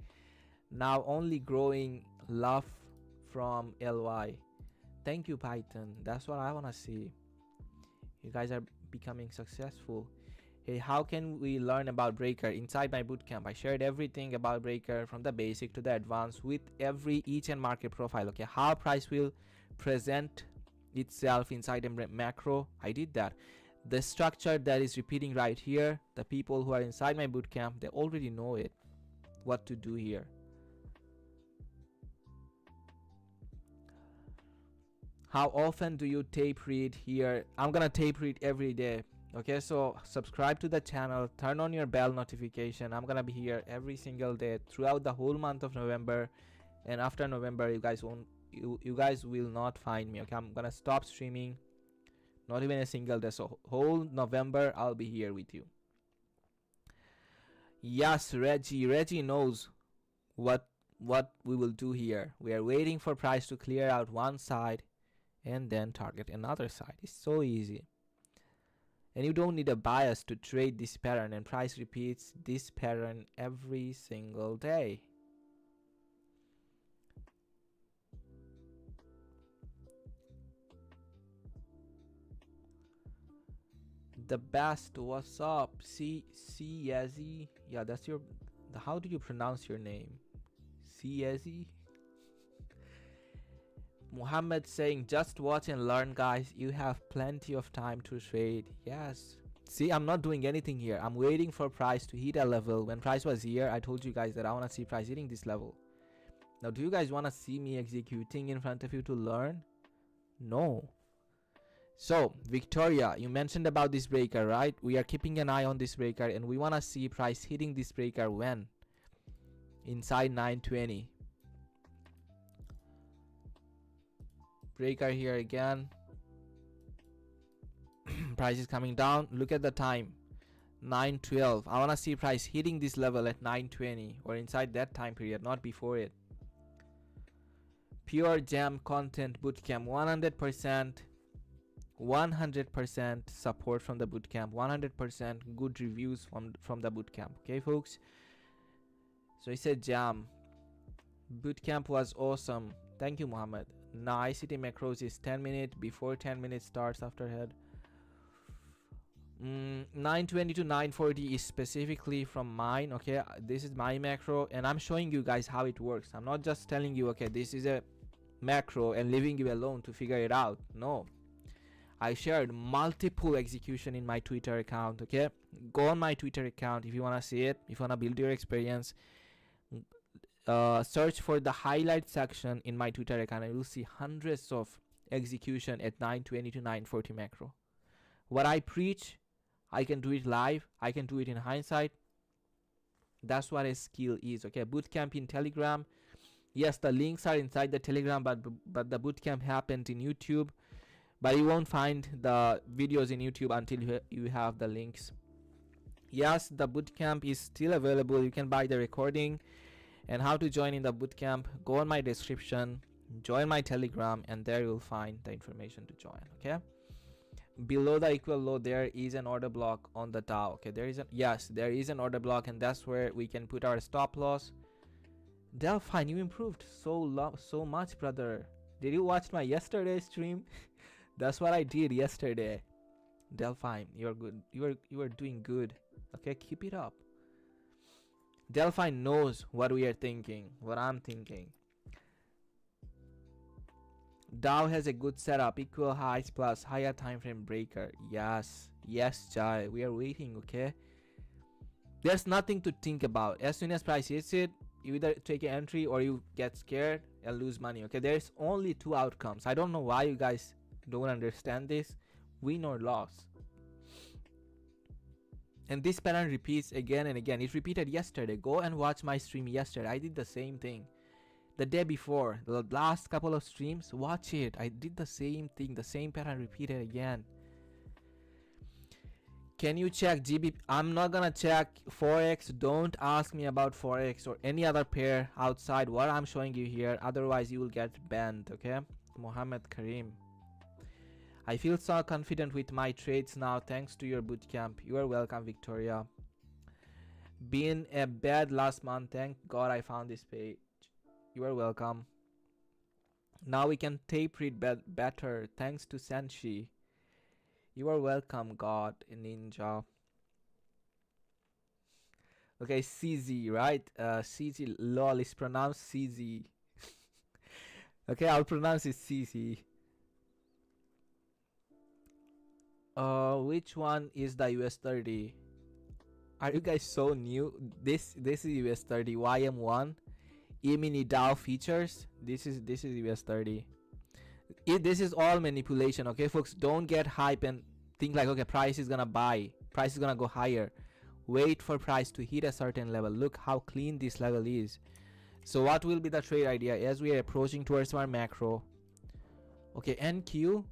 Now only growing love from LY. Thank you, Python. That's what I want to see. You guys are becoming successful. Hey, how can we learn about breaker? Inside my bootcamp, I shared everything about breaker from the basic to the advanced with each and market profile. Okay, how price will present itself inside a macro. I did that. The structure that is repeating right here, the people who are inside my bootcamp, they already know it, what to do here. How often do you tape read here? I'm gonna tape read every day. Okay, so subscribe to the channel, turn on your bell notification. I'm gonna be here every single day throughout the whole month of November, and after November you guys will not find me. Okay, I'm gonna stop streaming, not even a single day. So whole November I'll be here with you. Yes, Reggie knows what we will do here. We are waiting for price to clear out one side and then target another side. It's so easy. And you don't need a bias to trade this pattern, and price repeats this pattern every single day. The best, what's up? Yazzie. Yeah, that's your, how do you pronounce your name? Yazzie. Muhammad saying, just watch and learn, guys. You have plenty of time to trade. Yes. See, I'm not doing anything here. I'm waiting for price to hit a level. When price was here, I told you guys that I want to see price hitting this level. Now, do you guys want to see me executing in front of you to learn? No. So, Victoria, you mentioned about this breaker, right? We are keeping an eye on this breaker, and we want to see price hitting this breaker when? Inside 920. Breaker here again. Price is coming down. Look at the time, 9:12. I want to see price hitting this level at 9:20 or inside that time period, not before it. Pure jam content bootcamp, 100% support from the bootcamp, 100% good reviews from the bootcamp. Okay, folks. So he said jam bootcamp was awesome. Thank you, Muhammad. Now ICT macros is 10 minutes before 10 minutes starts after head. 920 to 940 is specifically from mine. Okay, this is my macro, and I'm showing you guys how it works. I'm not just telling you, okay, this is a macro and leaving you alone to figure it out. No, I shared multiple execution in my Twitter account. Okay, go on my Twitter account if you want to see it, if you want to build your experience. Search for the highlight section in my Twitter account, and you'll see hundreds of execution at 920 to 940 macro. What I preach, I can do it live, I can do it in hindsight. That's what a skill is. Okay, bootcamp in Telegram. Yes, the links are inside the Telegram, but the bootcamp happened in YouTube, but you won't find the videos in YouTube until you have the links. Yes, the bootcamp is still available. You can buy the recording. And how to join in the bootcamp, go on my description, join my Telegram, and there you'll find the information to join. Okay, below the equal low there is an order block on the Dow. Okay, there is an order block, and that's where we can put our stop loss. Delphine, you improved so much, brother. Did you watch my yesterday stream? That's what I did yesterday. Delphine, you're good. You are doing good. Okay, keep it up. Delphine knows what we are thinking, what I'm thinking. Dow has a good setup, equal highs plus higher time frame breaker. Yes, Jai, we are waiting. Okay, there's nothing to think about. As soon as price hits it, you either take an entry or you get scared and lose money. Okay, there's only two outcomes. I don't know why you guys don't understand this. Win or loss. And this pattern repeats again and again. It repeated yesterday. Go and watch my stream yesterday. I did the same thing. The day before, the last couple of streams, watch it. I did the same thing. The same pattern repeated again. Can you check GB? I'm not gonna check Forex. Don't ask me about Forex or any other pair outside what I'm showing you here. Otherwise, you will get banned. Okay? Mohammed Karim. I feel so confident with my trades now thanks to your bootcamp. You are welcome, Victoria. Been a bad last month. Thank God I found this You are welcome. Now we can tape read better thanks to Senshi. You are welcome, God Ninja. Okay, CZ, right? CZ, lol, is pronounced CZ. Okay, I'll pronounce it CZ. Which one is the US30? Are you guys so new? This is US30 YM1 E-mini Dow features. This is US30. This is all manipulation, okay, folks? Don't get hype and think like, okay, price is gonna go higher. Wait for price to hit a certain level. Look how clean this level is. So what will be the trade idea as we are approaching towards our macro? Okay, NQ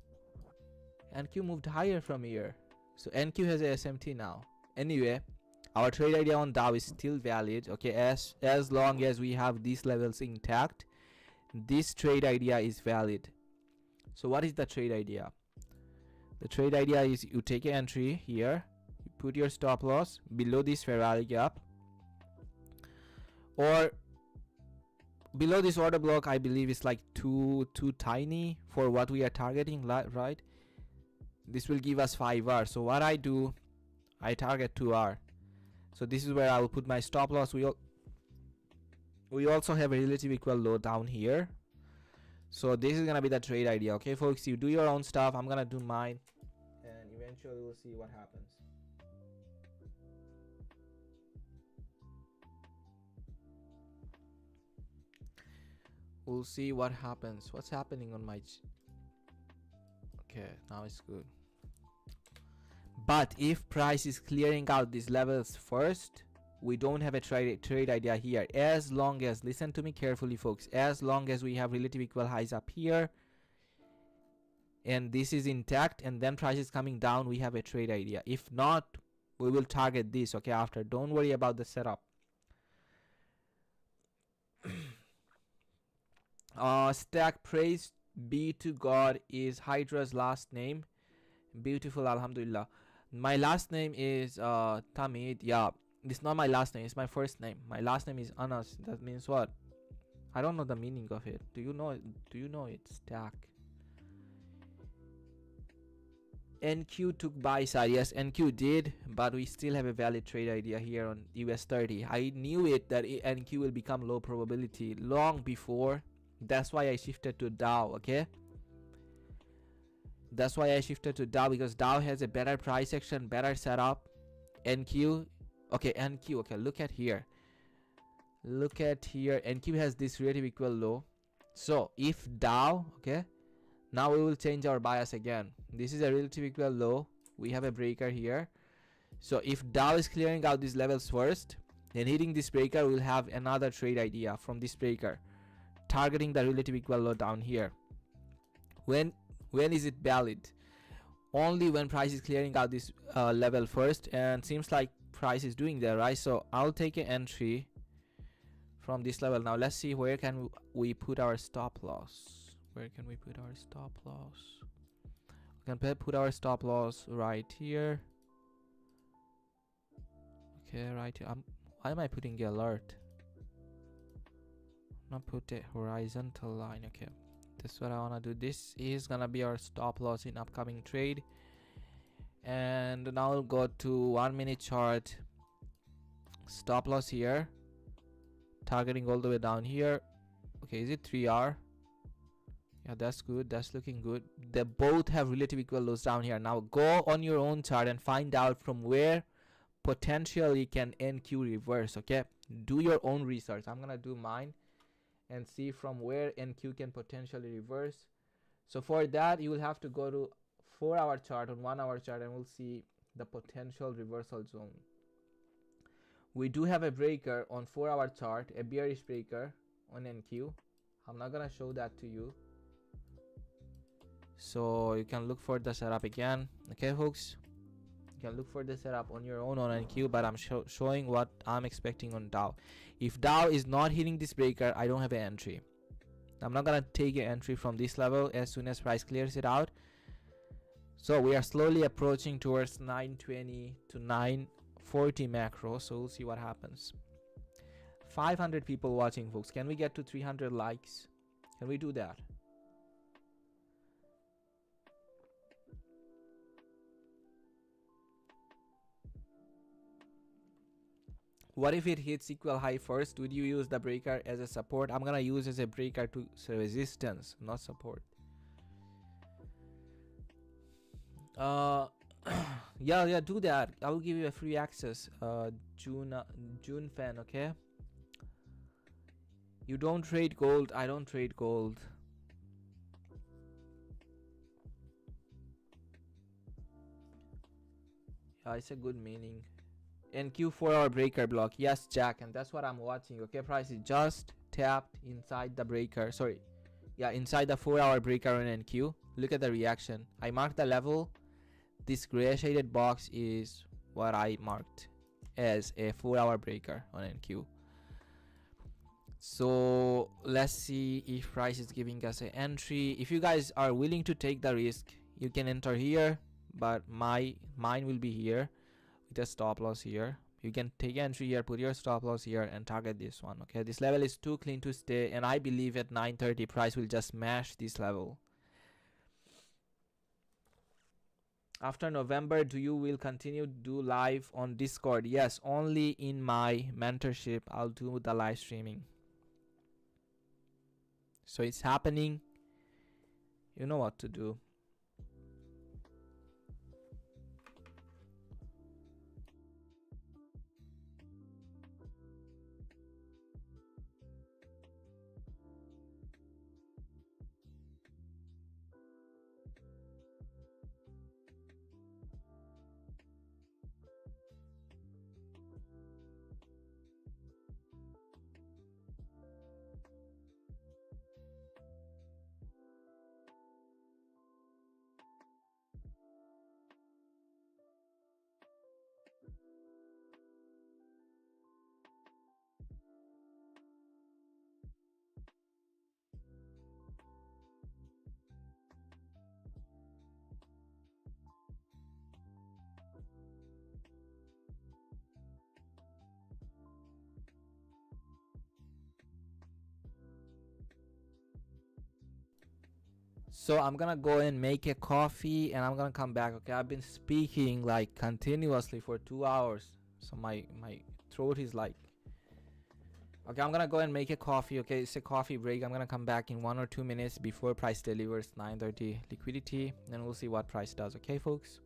moved higher from here, so NQ has a SMT now. Anyway, our trade idea on Dow is still valid, okay, as long as we have these levels intact. This trade idea is valid. So what is the trade idea? The trade idea is you take an entry here, you put your stop loss below this Ferrari gap or below this order block. I believe it's like too tiny for what we are targeting, right? This will give us 5R. So what I do, I target 2R. So this is where I will put my stop loss. We also have a relative equal low down here. So this is gonna be the trade idea, okay, folks? You do your own stuff, I'm gonna do mine, and eventually we'll see what happens. We'll see what happens. What's happening on my okay, now it's good. But if price is clearing out these levels first, we don't have a trade idea here. As long as, listen to me carefully, folks, as long as we have relative equal highs up here and this is intact and then price is coming down, we have a trade idea. If not, we will target this, okay, after. Don't worry about the setup. Stack praise be to God is Hydra's last name. Beautiful, alhamdulillah. My last name is Tamid. Yeah, it's not my last name, it's my first name. My last name is Anas. That means what? I don't know the meaning of it. Do you know it? Stack. NQ took buy side. Yes, NQ did, but we still have a valid trade idea here on US30. I knew it that NQ will become low probability long before. That's why I shifted to Dow, okay? That's why I shifted to Dow, because Dow has a better price action, better setup. NQ, okay, NQ, okay, look at here. NQ has this relative equal low. So if Dow, okay, now we will change our bias again. This is a relative equal low. We have a breaker here. So if Dow is clearing out these levels first, then hitting this breaker, we'll have another trade idea from this breaker, targeting the relative equal low down here. When is it valid? Only when price is clearing out this level first, and seems like price is doing that, right? So I'll take an entry from this level. Now let's see, where can we put our stop loss? Where can we put our stop loss? We can put our stop loss right here. Okay, right here. Why am I putting the alert? I'm gonna put a horizontal line. Okay, this is what I want to do. This is gonna be our stop loss in upcoming trade. And now we'll go to 1 minute chart. Stop loss here, targeting all the way down here. Okay, is it 3R? Yeah, that's good. That's looking good. They both have relative equal lows down here. Now go on your own chart and find out from where potentially can NQ reverse. Okay, do your own research. I'm gonna do mine and see from where NQ can potentially reverse. So for that, you will have to go to 4-hour chart on 1-hour chart, and we'll see the potential reversal zone. We do have a breaker on 4-hour chart, a bearish breaker on NQ. I'm not gonna show that to you, so you can look for the setup again. Okay, folks, you can look for the setup on your own on NQ, but I'm showing what I'm expecting on Dow. If Dow is not hitting this breaker, I don't have an entry. I'm not gonna take an entry from this level as soon as price clears it out. So we are slowly approaching towards 920 to 940 macro, so we'll see what happens. 500 people watching, folks. Can we get to 300 likes? Can we do that? What if it hits equal high first? Would you use the breaker as a support? I'm gonna use as a breaker to resistance, not support. Yeah, do that. I will give you a free access. June fan, okay? You don't trade gold. I don't trade gold. Yeah, it's a good meaning. NQ 4-hour breaker block. Yes, Jack, and that's what I'm watching. Okay, price is just tapped inside the breaker. Sorry, yeah, inside the 4-hour breaker on NQ. Look at the reaction. I marked the level. This gray shaded box is what I marked as a 4-hour breaker on NQ. So let's see if price is giving us an entry. If you guys are willing to take the risk, you can enter here, but mine will be here with a stop loss here. You can take entry here, put your stop loss here, and target this one. Okay, this level is too clean to stay, and I believe at 9:30 price will just smash this level. After November, do you will continue to do live on Discord? Yes, only in my mentorship I'll do the live streaming. So it's happening. You know what to do. So I'm gonna go and make a coffee and I'm gonna come back. Okay, I've been speaking like continuously for 2 hours, so my throat is like, okay, I'm gonna go and make a coffee. Okay, it's a coffee break. I'm gonna come back in 1 or 2 minutes before price delivers 9:30 liquidity, and we'll see what price does. Okay, folks.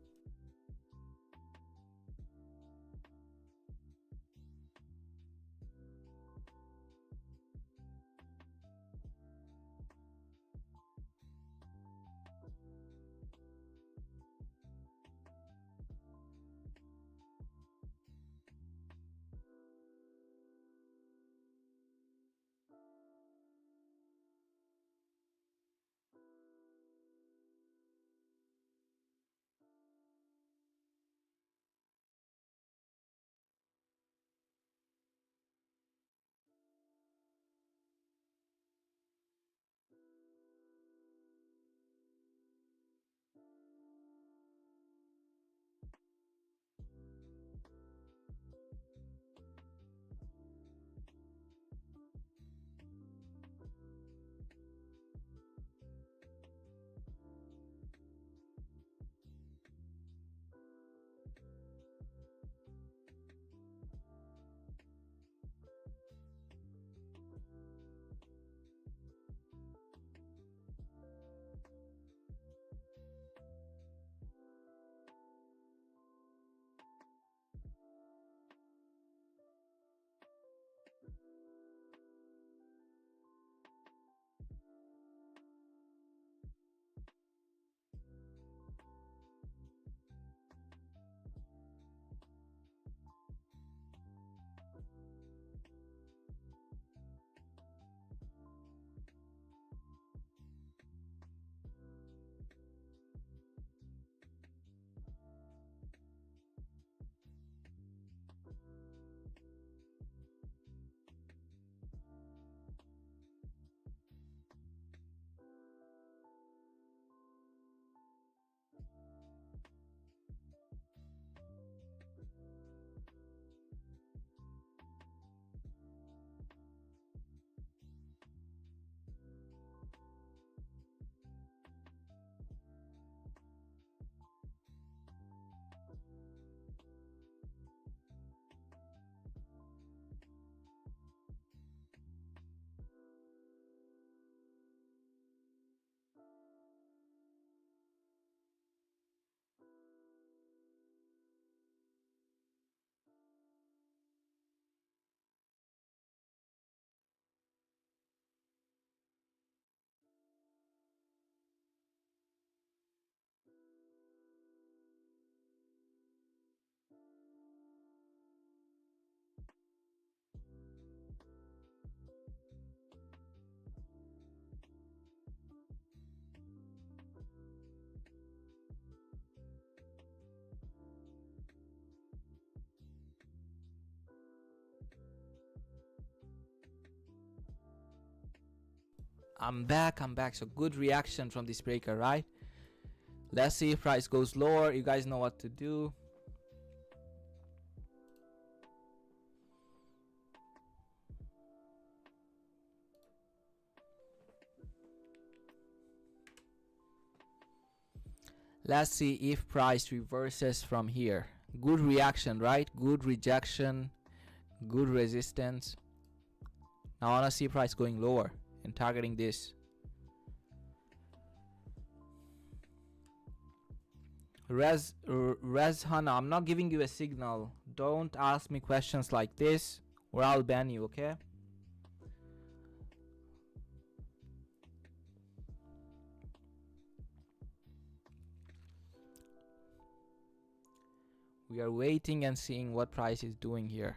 I'm back. So good reaction from this breaker, right? Let's see if price goes lower. You guys know what to do. Let's see if price reverses from here. Good reaction, right? Good rejection, good resistance. Now I want to see price going lower and targeting this. Hana, I'm not giving you a signal. Don't ask me questions like this or I'll ban you, okay? We are waiting and seeing what price is doing here.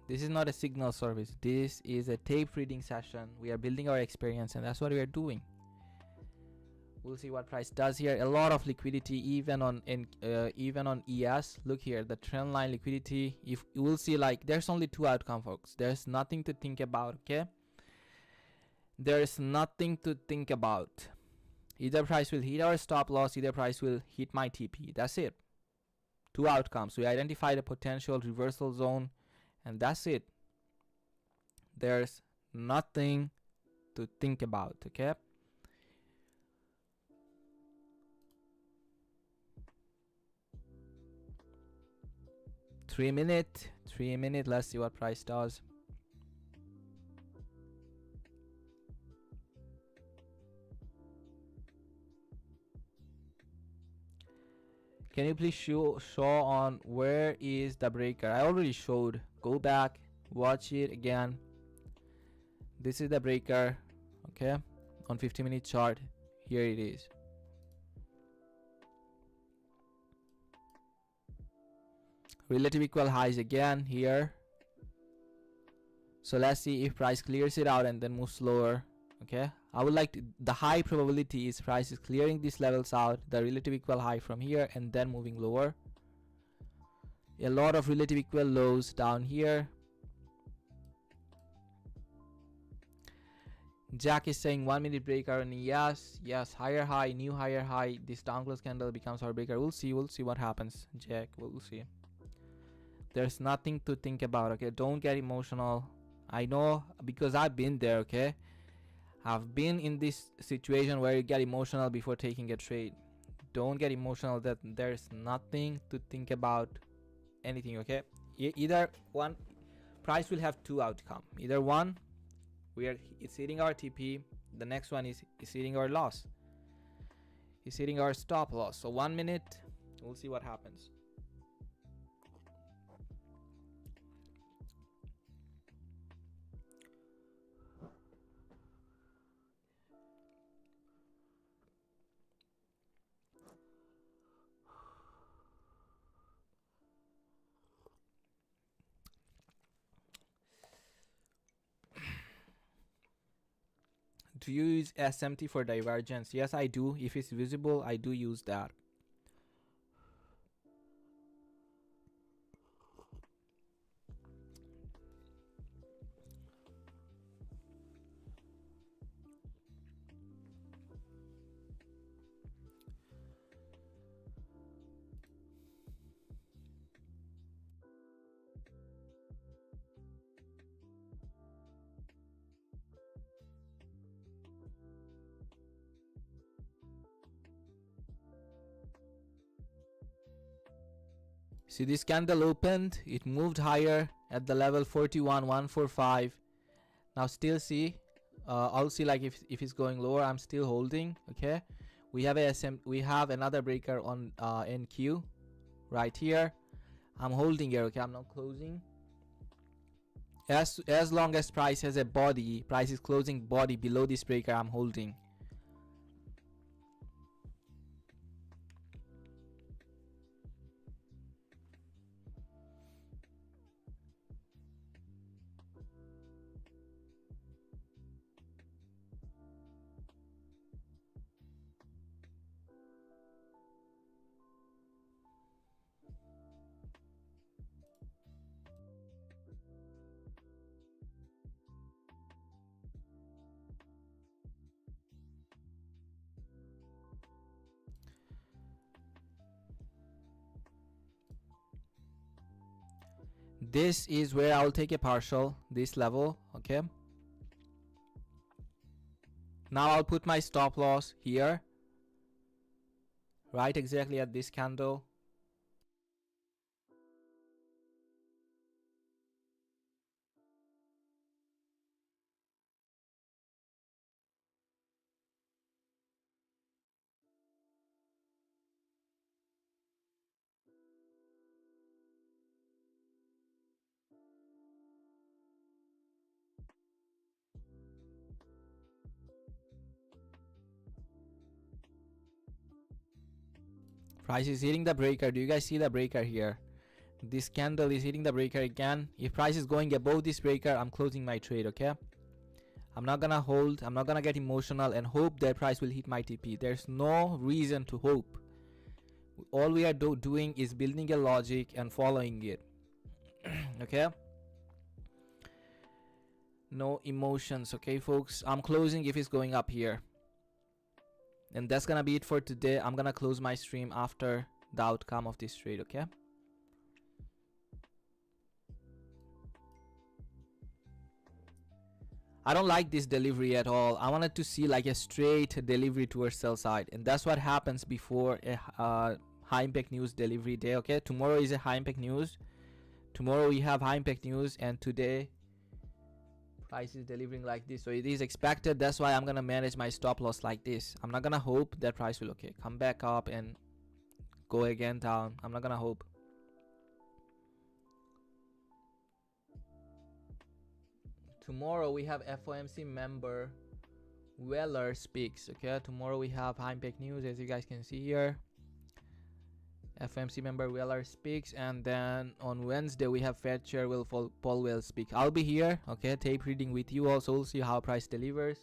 This is not a signal service. This is a tape reading session. We are building our experience and that's what we are doing. We'll see what price does here. A lot of liquidity even on ES. Look here, the trend line liquidity. If you will see, like, there's only two outcomes, folks. There's nothing to think about, okay? There's nothing to think about. Either price will hit our stop loss, either price will hit my TP. That's it. Two outcomes. We identified a potential reversal zone and that's it. There's nothing to think about, okay? Three minute. Let's see what price does. Can you please show on where is the breaker? I already showed. Go back, watch it again. This is the breaker, okay? On 50-minute chart, here it is. Relative equal highs again here. So let's see if price clears it out and then moves lower, okay? I would like to, the high probability is price is clearing these levels out, the relative equal high from here and then moving lower. A lot of relative equal lows down here. Jack is saying 1 minute breaker on yes, higher high, new higher high. This down close candle becomes our breaker. We'll see what happens, Jack. We'll see. There's nothing to think about, okay? Don't get emotional. I know because I've been there, okay? I've been in this situation where you get emotional before taking a trade. Don't get emotional. That there's nothing to think about anything, okay? Either one, price will have two outcomes. Either one, it's hitting our TP. The next one is hitting our loss. It's hitting our stop loss. So 1 minute, we'll see what happens. Do you use SMT for divergence? Yes, I do. If it's visible, I do use that. See, this candle opened, it moved higher at the level 41,145. Now still see, I'll see like if it's going lower, I'm still holding, okay? We have another breaker on NQ right here. I'm holding here, okay? I'm not closing. As long as price has a body, price is closing body below this breaker, I'm holding. This is where I'll take a partial, this level. Okay, now I'll put my stop loss here, right exactly at this candle. Price is hitting the breaker. Do you guys see the breaker here? This candle is hitting the breaker again. If price is going above this breaker, I'm closing my trade. Okay, I'm not gonna hold, I'm not gonna get emotional and hope that price will hit my TP. There's no reason to hope. All we are doing is building a logic and following it. Okay, no emotions. Okay folks, I'm closing if it's going up here. And that's gonna be it for today. I'm gonna close my stream after the outcome of this trade. Okay, I don't like this delivery at all. I wanted to see like a straight delivery towards sell side, and that's what happens before a high impact news delivery day. Okay, tomorrow is a high impact news. Tomorrow we have high impact news, and today price is delivering like this, so it is expected. That's why I'm gonna manage my stop loss like this. I'm not gonna hope that price will come back up and go again down. I'm not gonna hope. Tomorrow we have FOMC member Weller speaks. Okay, tomorrow we have high impact news, as you guys can see here. FOMC member Weller speaks, and then on Wednesday we have Fed Chair Paul will speak. I'll be here. Okay, tape reading with you also. We'll see how price delivers.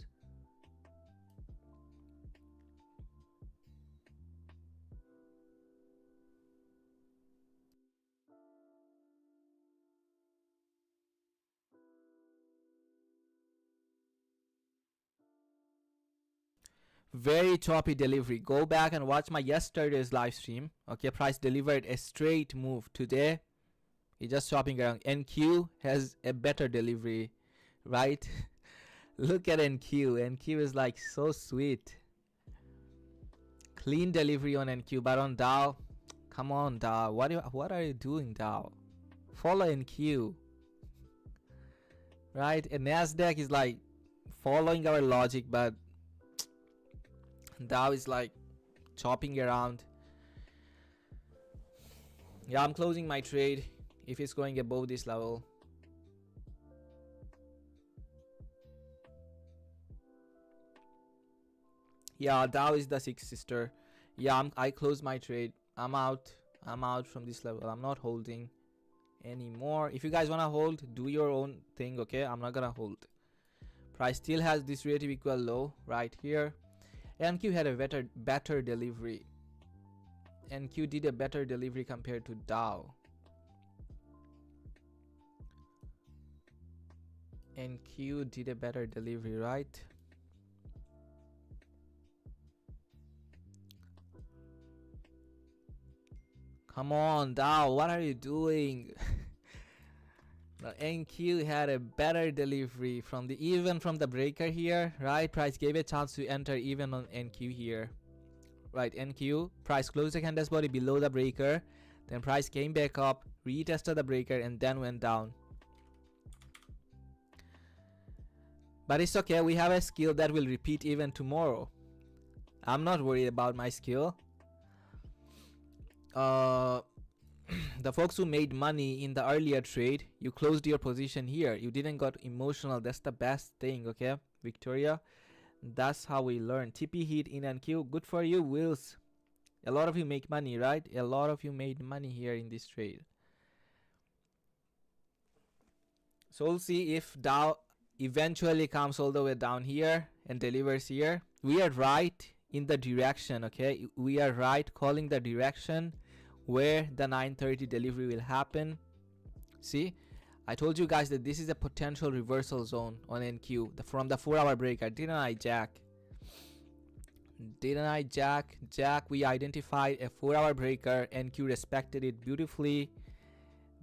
Very choppy delivery. Go back and watch my yesterday's live stream. Okay, price delivered a straight move. Today it's just chopping around. NQ has a better delivery, right? Look at NQ. NQ is like so sweet. Clean delivery on NQ, but on Dow, come on Dow, what are you doing, Dow? Follow NQ, right? And Nasdaq is like following our logic, but Dow is like chopping around. Yeah, I'm closing my trade if it's going above this level. Yeah, Dow is the sixth sister. Yeah, I close my trade. I'm out from this level. I'm not holding anymore. If you guys wanna hold, do your own thing. Okay, I'm not gonna hold. Price still has this relative equal low right here. NQ had a better delivery. NQ did a better delivery compared to Dow. NQ did a better delivery, right? Come on, Dow, what are you doing? NQ had a better delivery from the breaker here, right? Price gave a chance to enter even on NQ here, right? NQ price closed the candle body below the breaker, then price came back up, retested the breaker, and then went down. But it's okay, we have a skill that will repeat even tomorrow. I'm not worried about my skill. The folks who made money in the earlier trade, you closed your position here, you didn't got emotional. That's the best thing. Okay, Victoria, that's how we learn. TP hit in NQ, good for you, Wills. A lot of you make money, right? A lot of you made money here in this trade. So we'll see if Dow eventually comes all the way down here and delivers here. We are right in the direction. Okay, we are right calling the direction where the 9:30 delivery will happen. See, I told you guys that this is a potential reversal zone on NQ from the 4-hour breaker. Didn't I, Jack? Jack, we identified a 4-hour breaker. NQ respected it beautifully.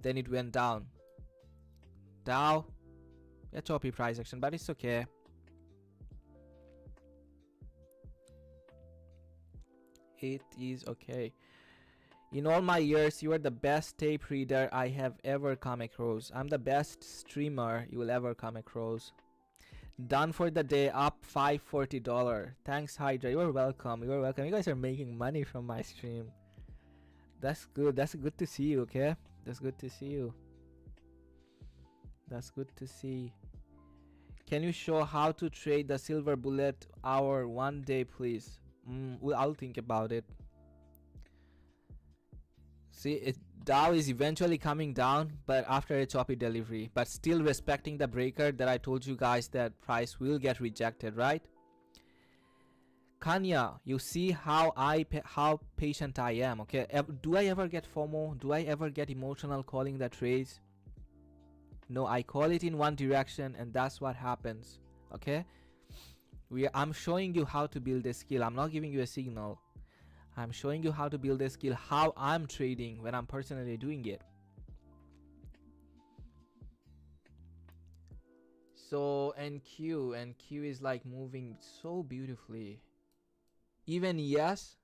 Then it went down. Dow, a choppy price action, but it's okay. It is okay. In all my years, you are the best tape reader I have ever come across. I'm the best streamer you will ever come across. Done for the day, up $540. Thanks, HYDRA. You are welcome. You are welcome. You guys are making money from my stream. That's good. That's good to see you, okay? That's good to see you. That's good to see. Can you show how to trade the silver bullet hour one day, please? Well, I'll think about it. See, Dow is eventually coming down, but after a choppy delivery, but still respecting the breaker that I told you guys that price will get rejected, right? Kanya, you see how patient I am, okay? Do I ever get FOMO? Do I ever get emotional calling the trades? No, I call it in one direction, and that's what happens, okay? I'm showing you how to build a skill. I'm not giving you a signal. I'm showing you how to build a skill, how I'm trading when I'm personally doing it. So NQ is like moving so beautifully. Even yes,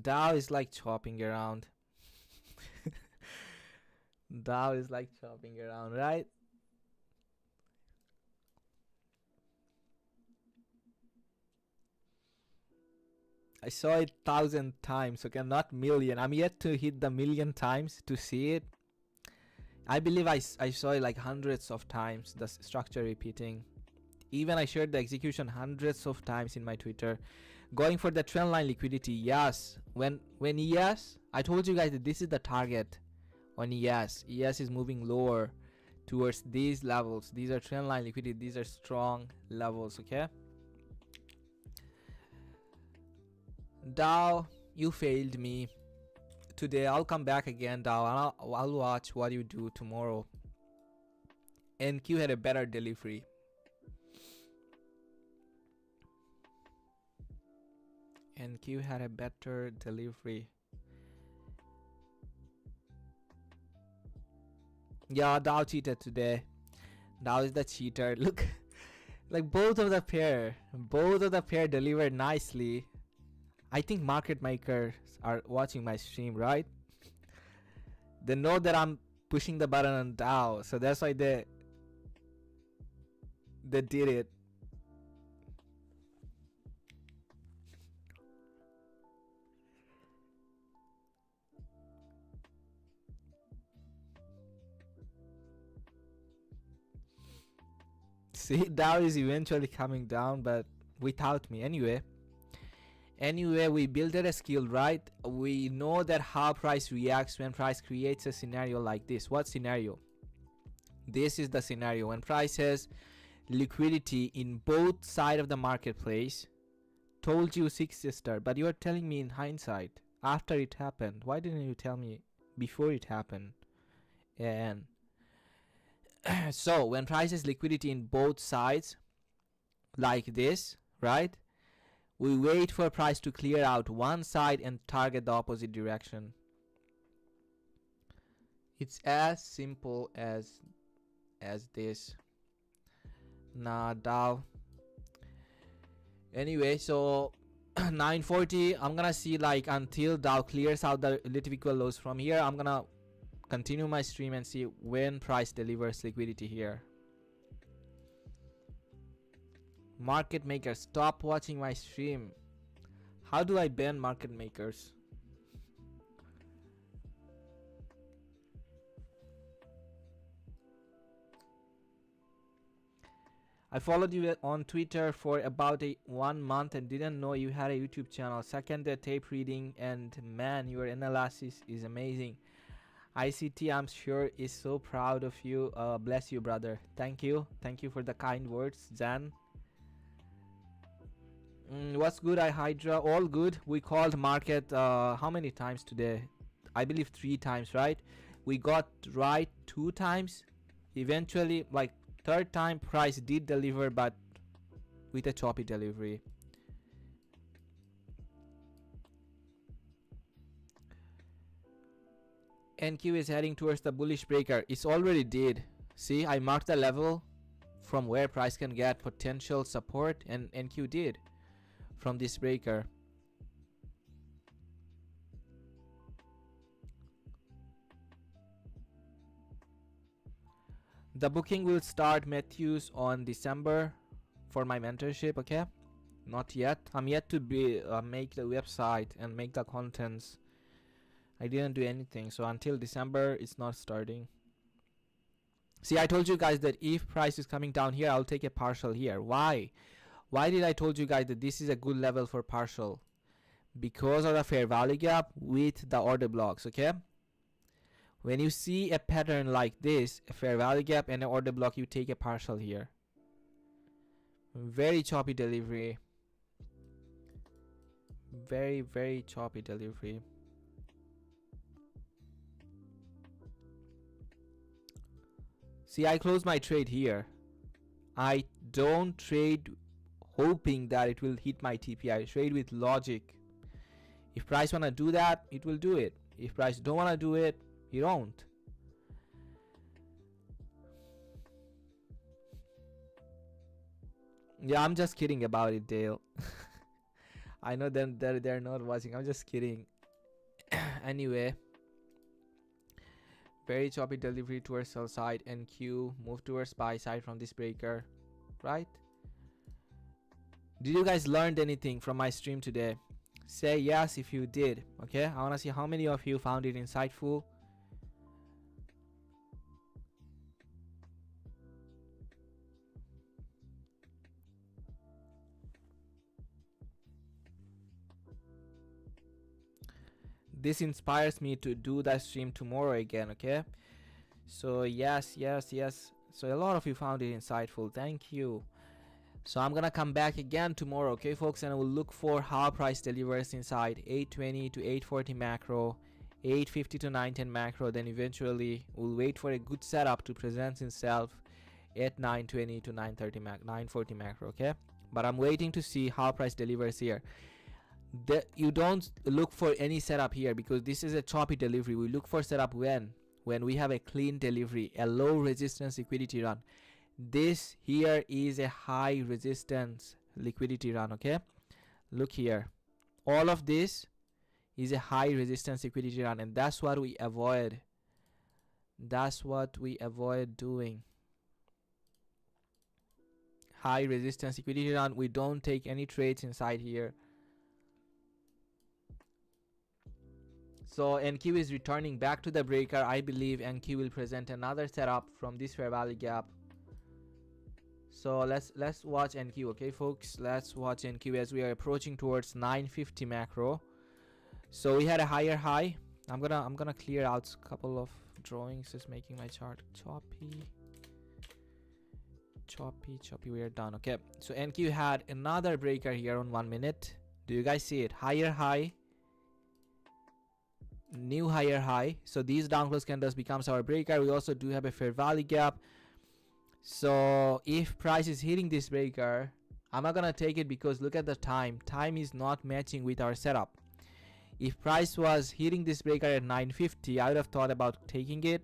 Dow is like chopping around. Dow is like chopping around, right? I saw it 1,000 times, okay, not million. I'm yet to hit the million times to see it. I believe I saw it like hundreds of times, the structure repeating. Even I shared the execution hundreds of times in my Twitter. Going for the trend line liquidity, yes. When ES, I told you guys that this is the target on ES. ES is moving lower towards these levels. These are trend line liquidity. These are strong levels, okay? Dow, you failed me today. I'll come back again, Dow, and I'll watch what you do tomorrow. NQ had a better delivery. NQ had a better delivery. Yeah, Dow cheated today. Dow is the cheater. Look, like both of the pair delivered nicely. I think market makers are watching my stream, right? They know that I'm pushing the button on Dow, so that's why they did it. See, Dow is eventually coming down, but without me. Anyway, we built a skill, right? We know that how price reacts when price creates a scenario like this. What scenario? This is the scenario when price has liquidity in both sides of the marketplace. Told you 6 star, but you are telling me in hindsight after it happened. Why didn't you tell me before it happened? And so when price has liquidity in both sides like this, right? We wait for price to clear out one side and target the opposite direction. It's as simple as this. Nah, Dow. Anyway, so 940, I'm gonna see like until Dow clears out the relative equal lows from here. I'm gonna continue my stream and see when price delivers liquidity here. Market makers, stop watching my stream. How do I ban market makers? I followed you on Twitter for about 1 month and didn't know you had a YouTube channel. Second, the tape reading, and man, your analysis is amazing. ICT, I'm sure, is so proud of you. Bless you, brother. Thank you for the kind words, Jan. What's good, HYDRA? All good. We called market how many times today? I believe 3 times, right? We got right 2 times. Eventually, like 3rd time, price did deliver, but with a choppy delivery. NQ is heading towards the bullish breaker. It's already did. See, I marked the level from where price can get potential support, and NQ did from this breaker. The booking will start, Matthews, on December for my mentorship. Okay, not yet. I'm yet to be make the website and make the contents. I didn't do anything, so until December it's not starting. See, I told you guys that if price is coming down here, I'll take a partial here. Why did I told you guys that this is a good level for partial? Because of the fair value gap with the order blocks. Okay, when you see a pattern like this, a fair value gap and an order block, you take a partial here. Very choppy delivery. Very choppy delivery. See, I close my trade here. I don't trade hoping that it will hit my TP. I trade with logic. If price wanna do that, it will do it. If price don't wanna do it, you don't. Yeah, I'm just kidding about it, Dale. I know them they're not watching. I'm just kidding. Anyway, very choppy delivery towards sell side. NQ move towards buy side from this breaker, right? Did you guys learned anything from my stream today? Say yes if you did. Okay, I want to see how many of you found it insightful. This inspires me to do that stream tomorrow again. Okay, so yes. So a lot of you found it insightful. Thank you. So I'm gonna come back again tomorrow, okay folks, and we'll look for how price delivers inside 820 to 840 macro, 850 to 910 macro. Then eventually we'll wait for a good setup to present itself at 920 to 940 macro. Okay, but I'm waiting to see how price delivers here. You don't look for any setup here because this is a choppy delivery. We look for setup when we have a clean delivery, a low resistance liquidity run. This here is a high resistance liquidity run. Okay, look here, all of this is a high resistance liquidity run, and that's what we avoid. That's what we avoid doing. High resistance liquidity run. We don't take any trades inside here. So NQ is returning back to the breaker. I believe NQ will present another setup from this fair value gap. So let's watch NQ, okay folks, let's watch NQ as we are approaching towards 950 macro. So we had a higher high. I'm gonna clear out a couple of drawings, just making my chart choppy. We are done. Okay, so NQ had another breaker here on 1 minute. Do you guys see it? Higher high, new higher high. So these down close candles becomes our breaker. We also do have a fair value gap. So if price is hitting this breaker, I'm not gonna take it because look at the time is not matching with our setup. If price was hitting this breaker at 950, I would have thought about taking it,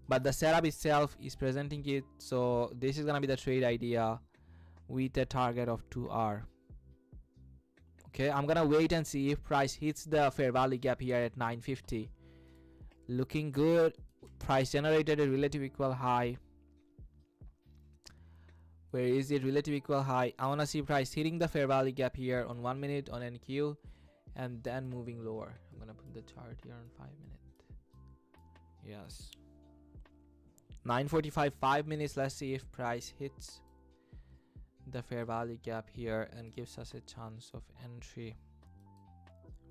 but the setup itself is presenting it. So this is gonna be the trade idea with a target of 2R. Okay, I'm gonna wait and see if price hits the fair value gap here at 950. Looking good. Price generated a relative equal high. Where is it? Relative equal high. I want to see price hitting the fair value gap here on 1 minute on NQ and then moving lower. I'm going to put the chart here on 5 minutes. Yes. 9:45, 5 minutes. Let's see if price hits the fair value gap here and gives us a chance of entry.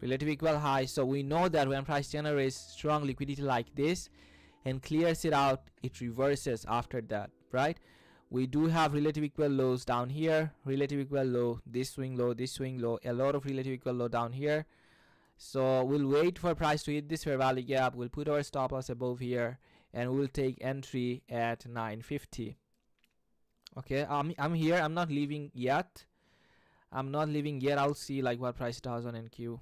Relative equal high. So we know that when price generates strong liquidity like this and clears it out, it reverses after that, right? We do have relative equal lows down here, relative equal low, this swing low, a lot of relative equal low down here. So we'll wait for price to hit this fair value gap. We'll put our stop loss above here and we'll take entry at 950. Okay, I'm here. I'm not leaving yet. I'll see like what price does on NQ.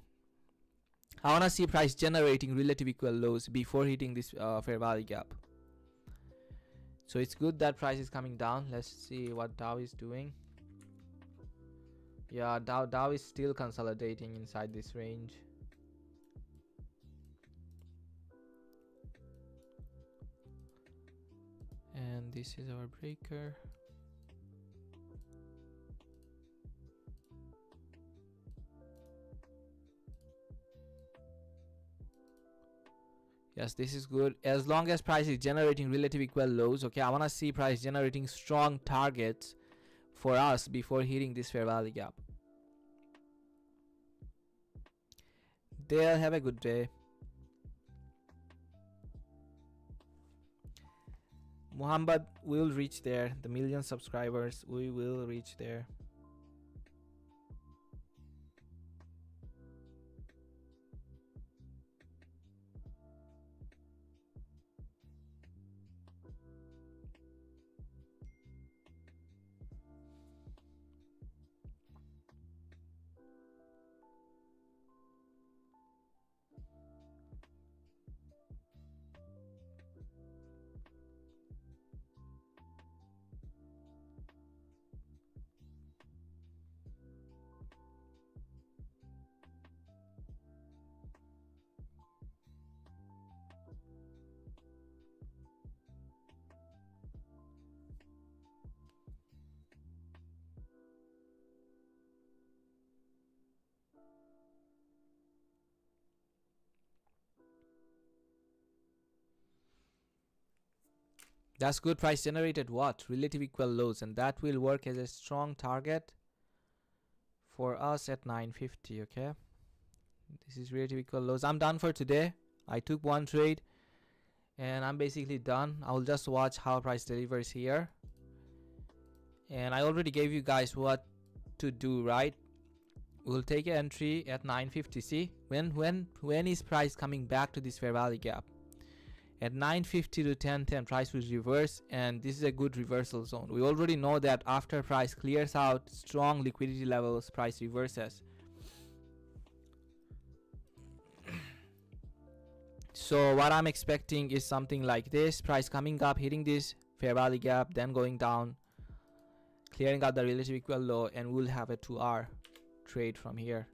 I want to see price generating relative equal lows before hitting this fair value gap. So it's good that price is coming down. Let's see what Dow is doing. Yeah, Dow is still consolidating inside this range. And this is our breaker. Yes, this is good as long as price is generating relative equal lows. Okay, I want to see price generating strong targets for us before hitting this fair value gap. They'll have a good day. Muhammad will reach there. The 1 million subscribers, we will reach there. That's good. Price generated what? Relative equal lows, and that will work as a strong target for us at 950. Okay, this is relative equal lows. I'm done for today. I took one trade and I'm basically done. I'll just watch how price delivers here, and I already gave you guys what to do, right? We'll take an entry at 950. See, when is price coming back to this fair value gap? At 950 to 1010, price will reverse, and this is a good reversal zone. We already know that after price clears out strong liquidity levels, price reverses. So what I'm expecting is something like this: price coming up, hitting this fair value gap, then going down, clearing out the relative equal low, and we'll have a 2-hour trade from here.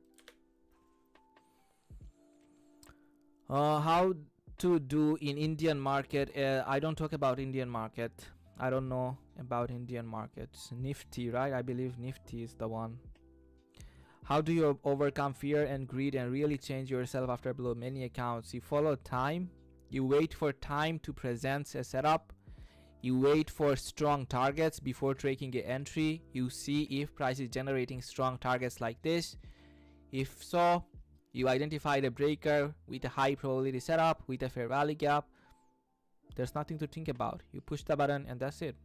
How to do in Indian market? I don't talk about Indian market. I don't know about Indian markets. Nifty, right? I believe Nifty is the one. How do you overcome fear and greed and really change yourself after below many accounts? You follow time. You wait for time to present a setup. You wait for strong targets before taking an entry. You see if price is generating strong targets like this. If so, you identified a breaker with a high probability setup with a fair value gap. There's nothing to think about. You push the button and that's it.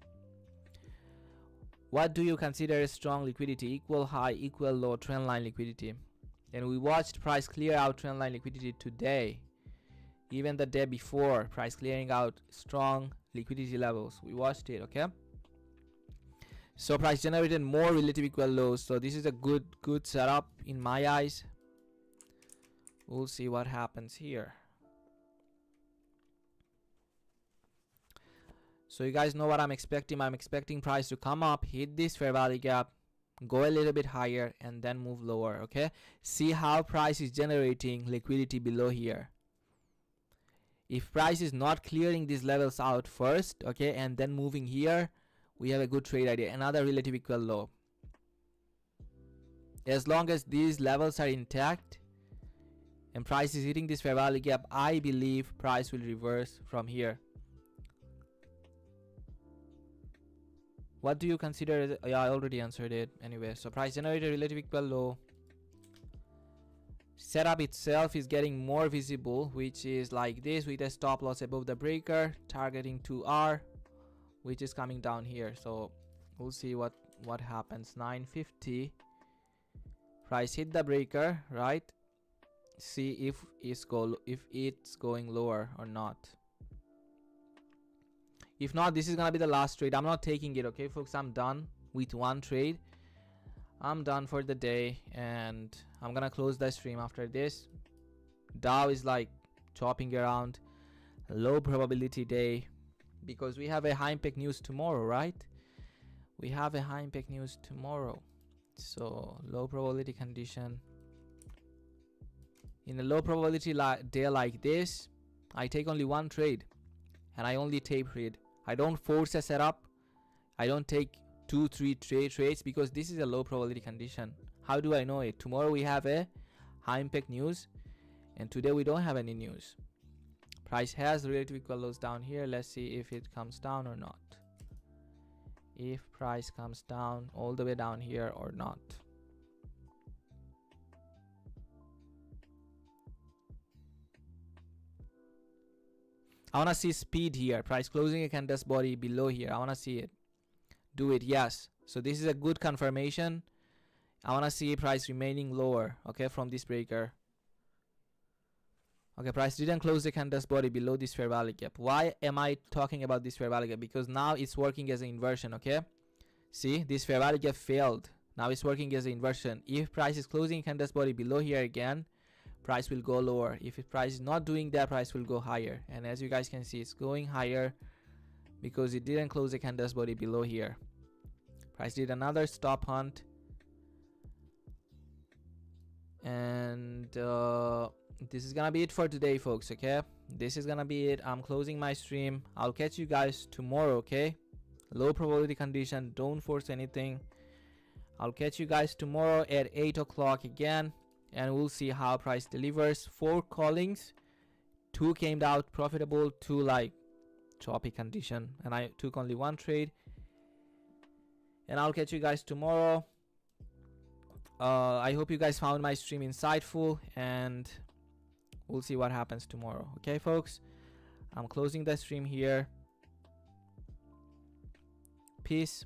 What do you consider strong liquidity? Equal high, equal low, trendline liquidity. And we watched price clear out trendline liquidity today. Even the day before, price clearing out strong liquidity levels. We watched it, okay? So price generated more relative equal lows. So this is a good setup in my eyes. We'll see what happens here. So you guys know what I'm expecting. I'm expecting price to come up, hit this fair value gap, go a little bit higher, and then move lower. Okay, see how price is generating liquidity below here. If price is not clearing these levels out first, okay, and then moving here, we have a good trade idea. Another relative equal low. As long as these levels are intact and price is hitting this fair value gap, I believe price will reverse from here. What do you consider? Yeah, I already answered it anyway. So price generated relative equal low. Setup itself is getting more visible, which is like this with a stop loss above the breaker, targeting 2R, which is coming down here. So we'll see what happens. 950, price hit the breaker, right? See if it's going lower or not. If not, this is gonna be the last trade. I'm not taking it, okay folks? I'm done with one trade. I'm done for the day, and I'm gonna close the stream after this. Dow is like chopping around. Low probability day. because we have a high impact news tomorrow, right? We have a high impact news tomorrow. So low probability condition. In a low probability day like this, I take only one trade and I only tape read. I don't force a setup. I don't take 2-3 trades because this is a low probability condition. How do I know it? Tomorrow we have a high impact news and today we don't have any news. Price has relative equal lows down here. Let's see if it comes down or not. If price comes down all the way down here or not. I want to see speed here. Price closing a candle's body below here. I want to see it. Do it. Yes. So this is a good confirmation. I want to see price remaining lower, okay, from this breaker. Okay, price didn't close the candle's body below this fair value gap. Why am I talking about this fair value gap? Because now it's working as an inversion, okay? See, this fair value gap failed. Now it's working as an inversion. If price is closing candle's body below here again, price will go lower. If price is not doing that, price will go higher. And as you guys can see, it's going higher because it didn't close the candle's body below here. Price did another stop hunt. And this is gonna be it for today, folks, okay? This is gonna be it. I'm closing my stream. I'll catch you guys tomorrow, okay? Low probability condition, don't force anything. I'll catch you guys tomorrow at 8 o'clock again, and we'll see how price delivers. 4 callings, 2 came out profitable, 2 like choppy condition, and I took only 1 trade. And I'll catch you guys tomorrow. I hope you guys found my stream insightful, and we'll see what happens tomorrow. Okay, folks, I'm closing the stream here. Peace.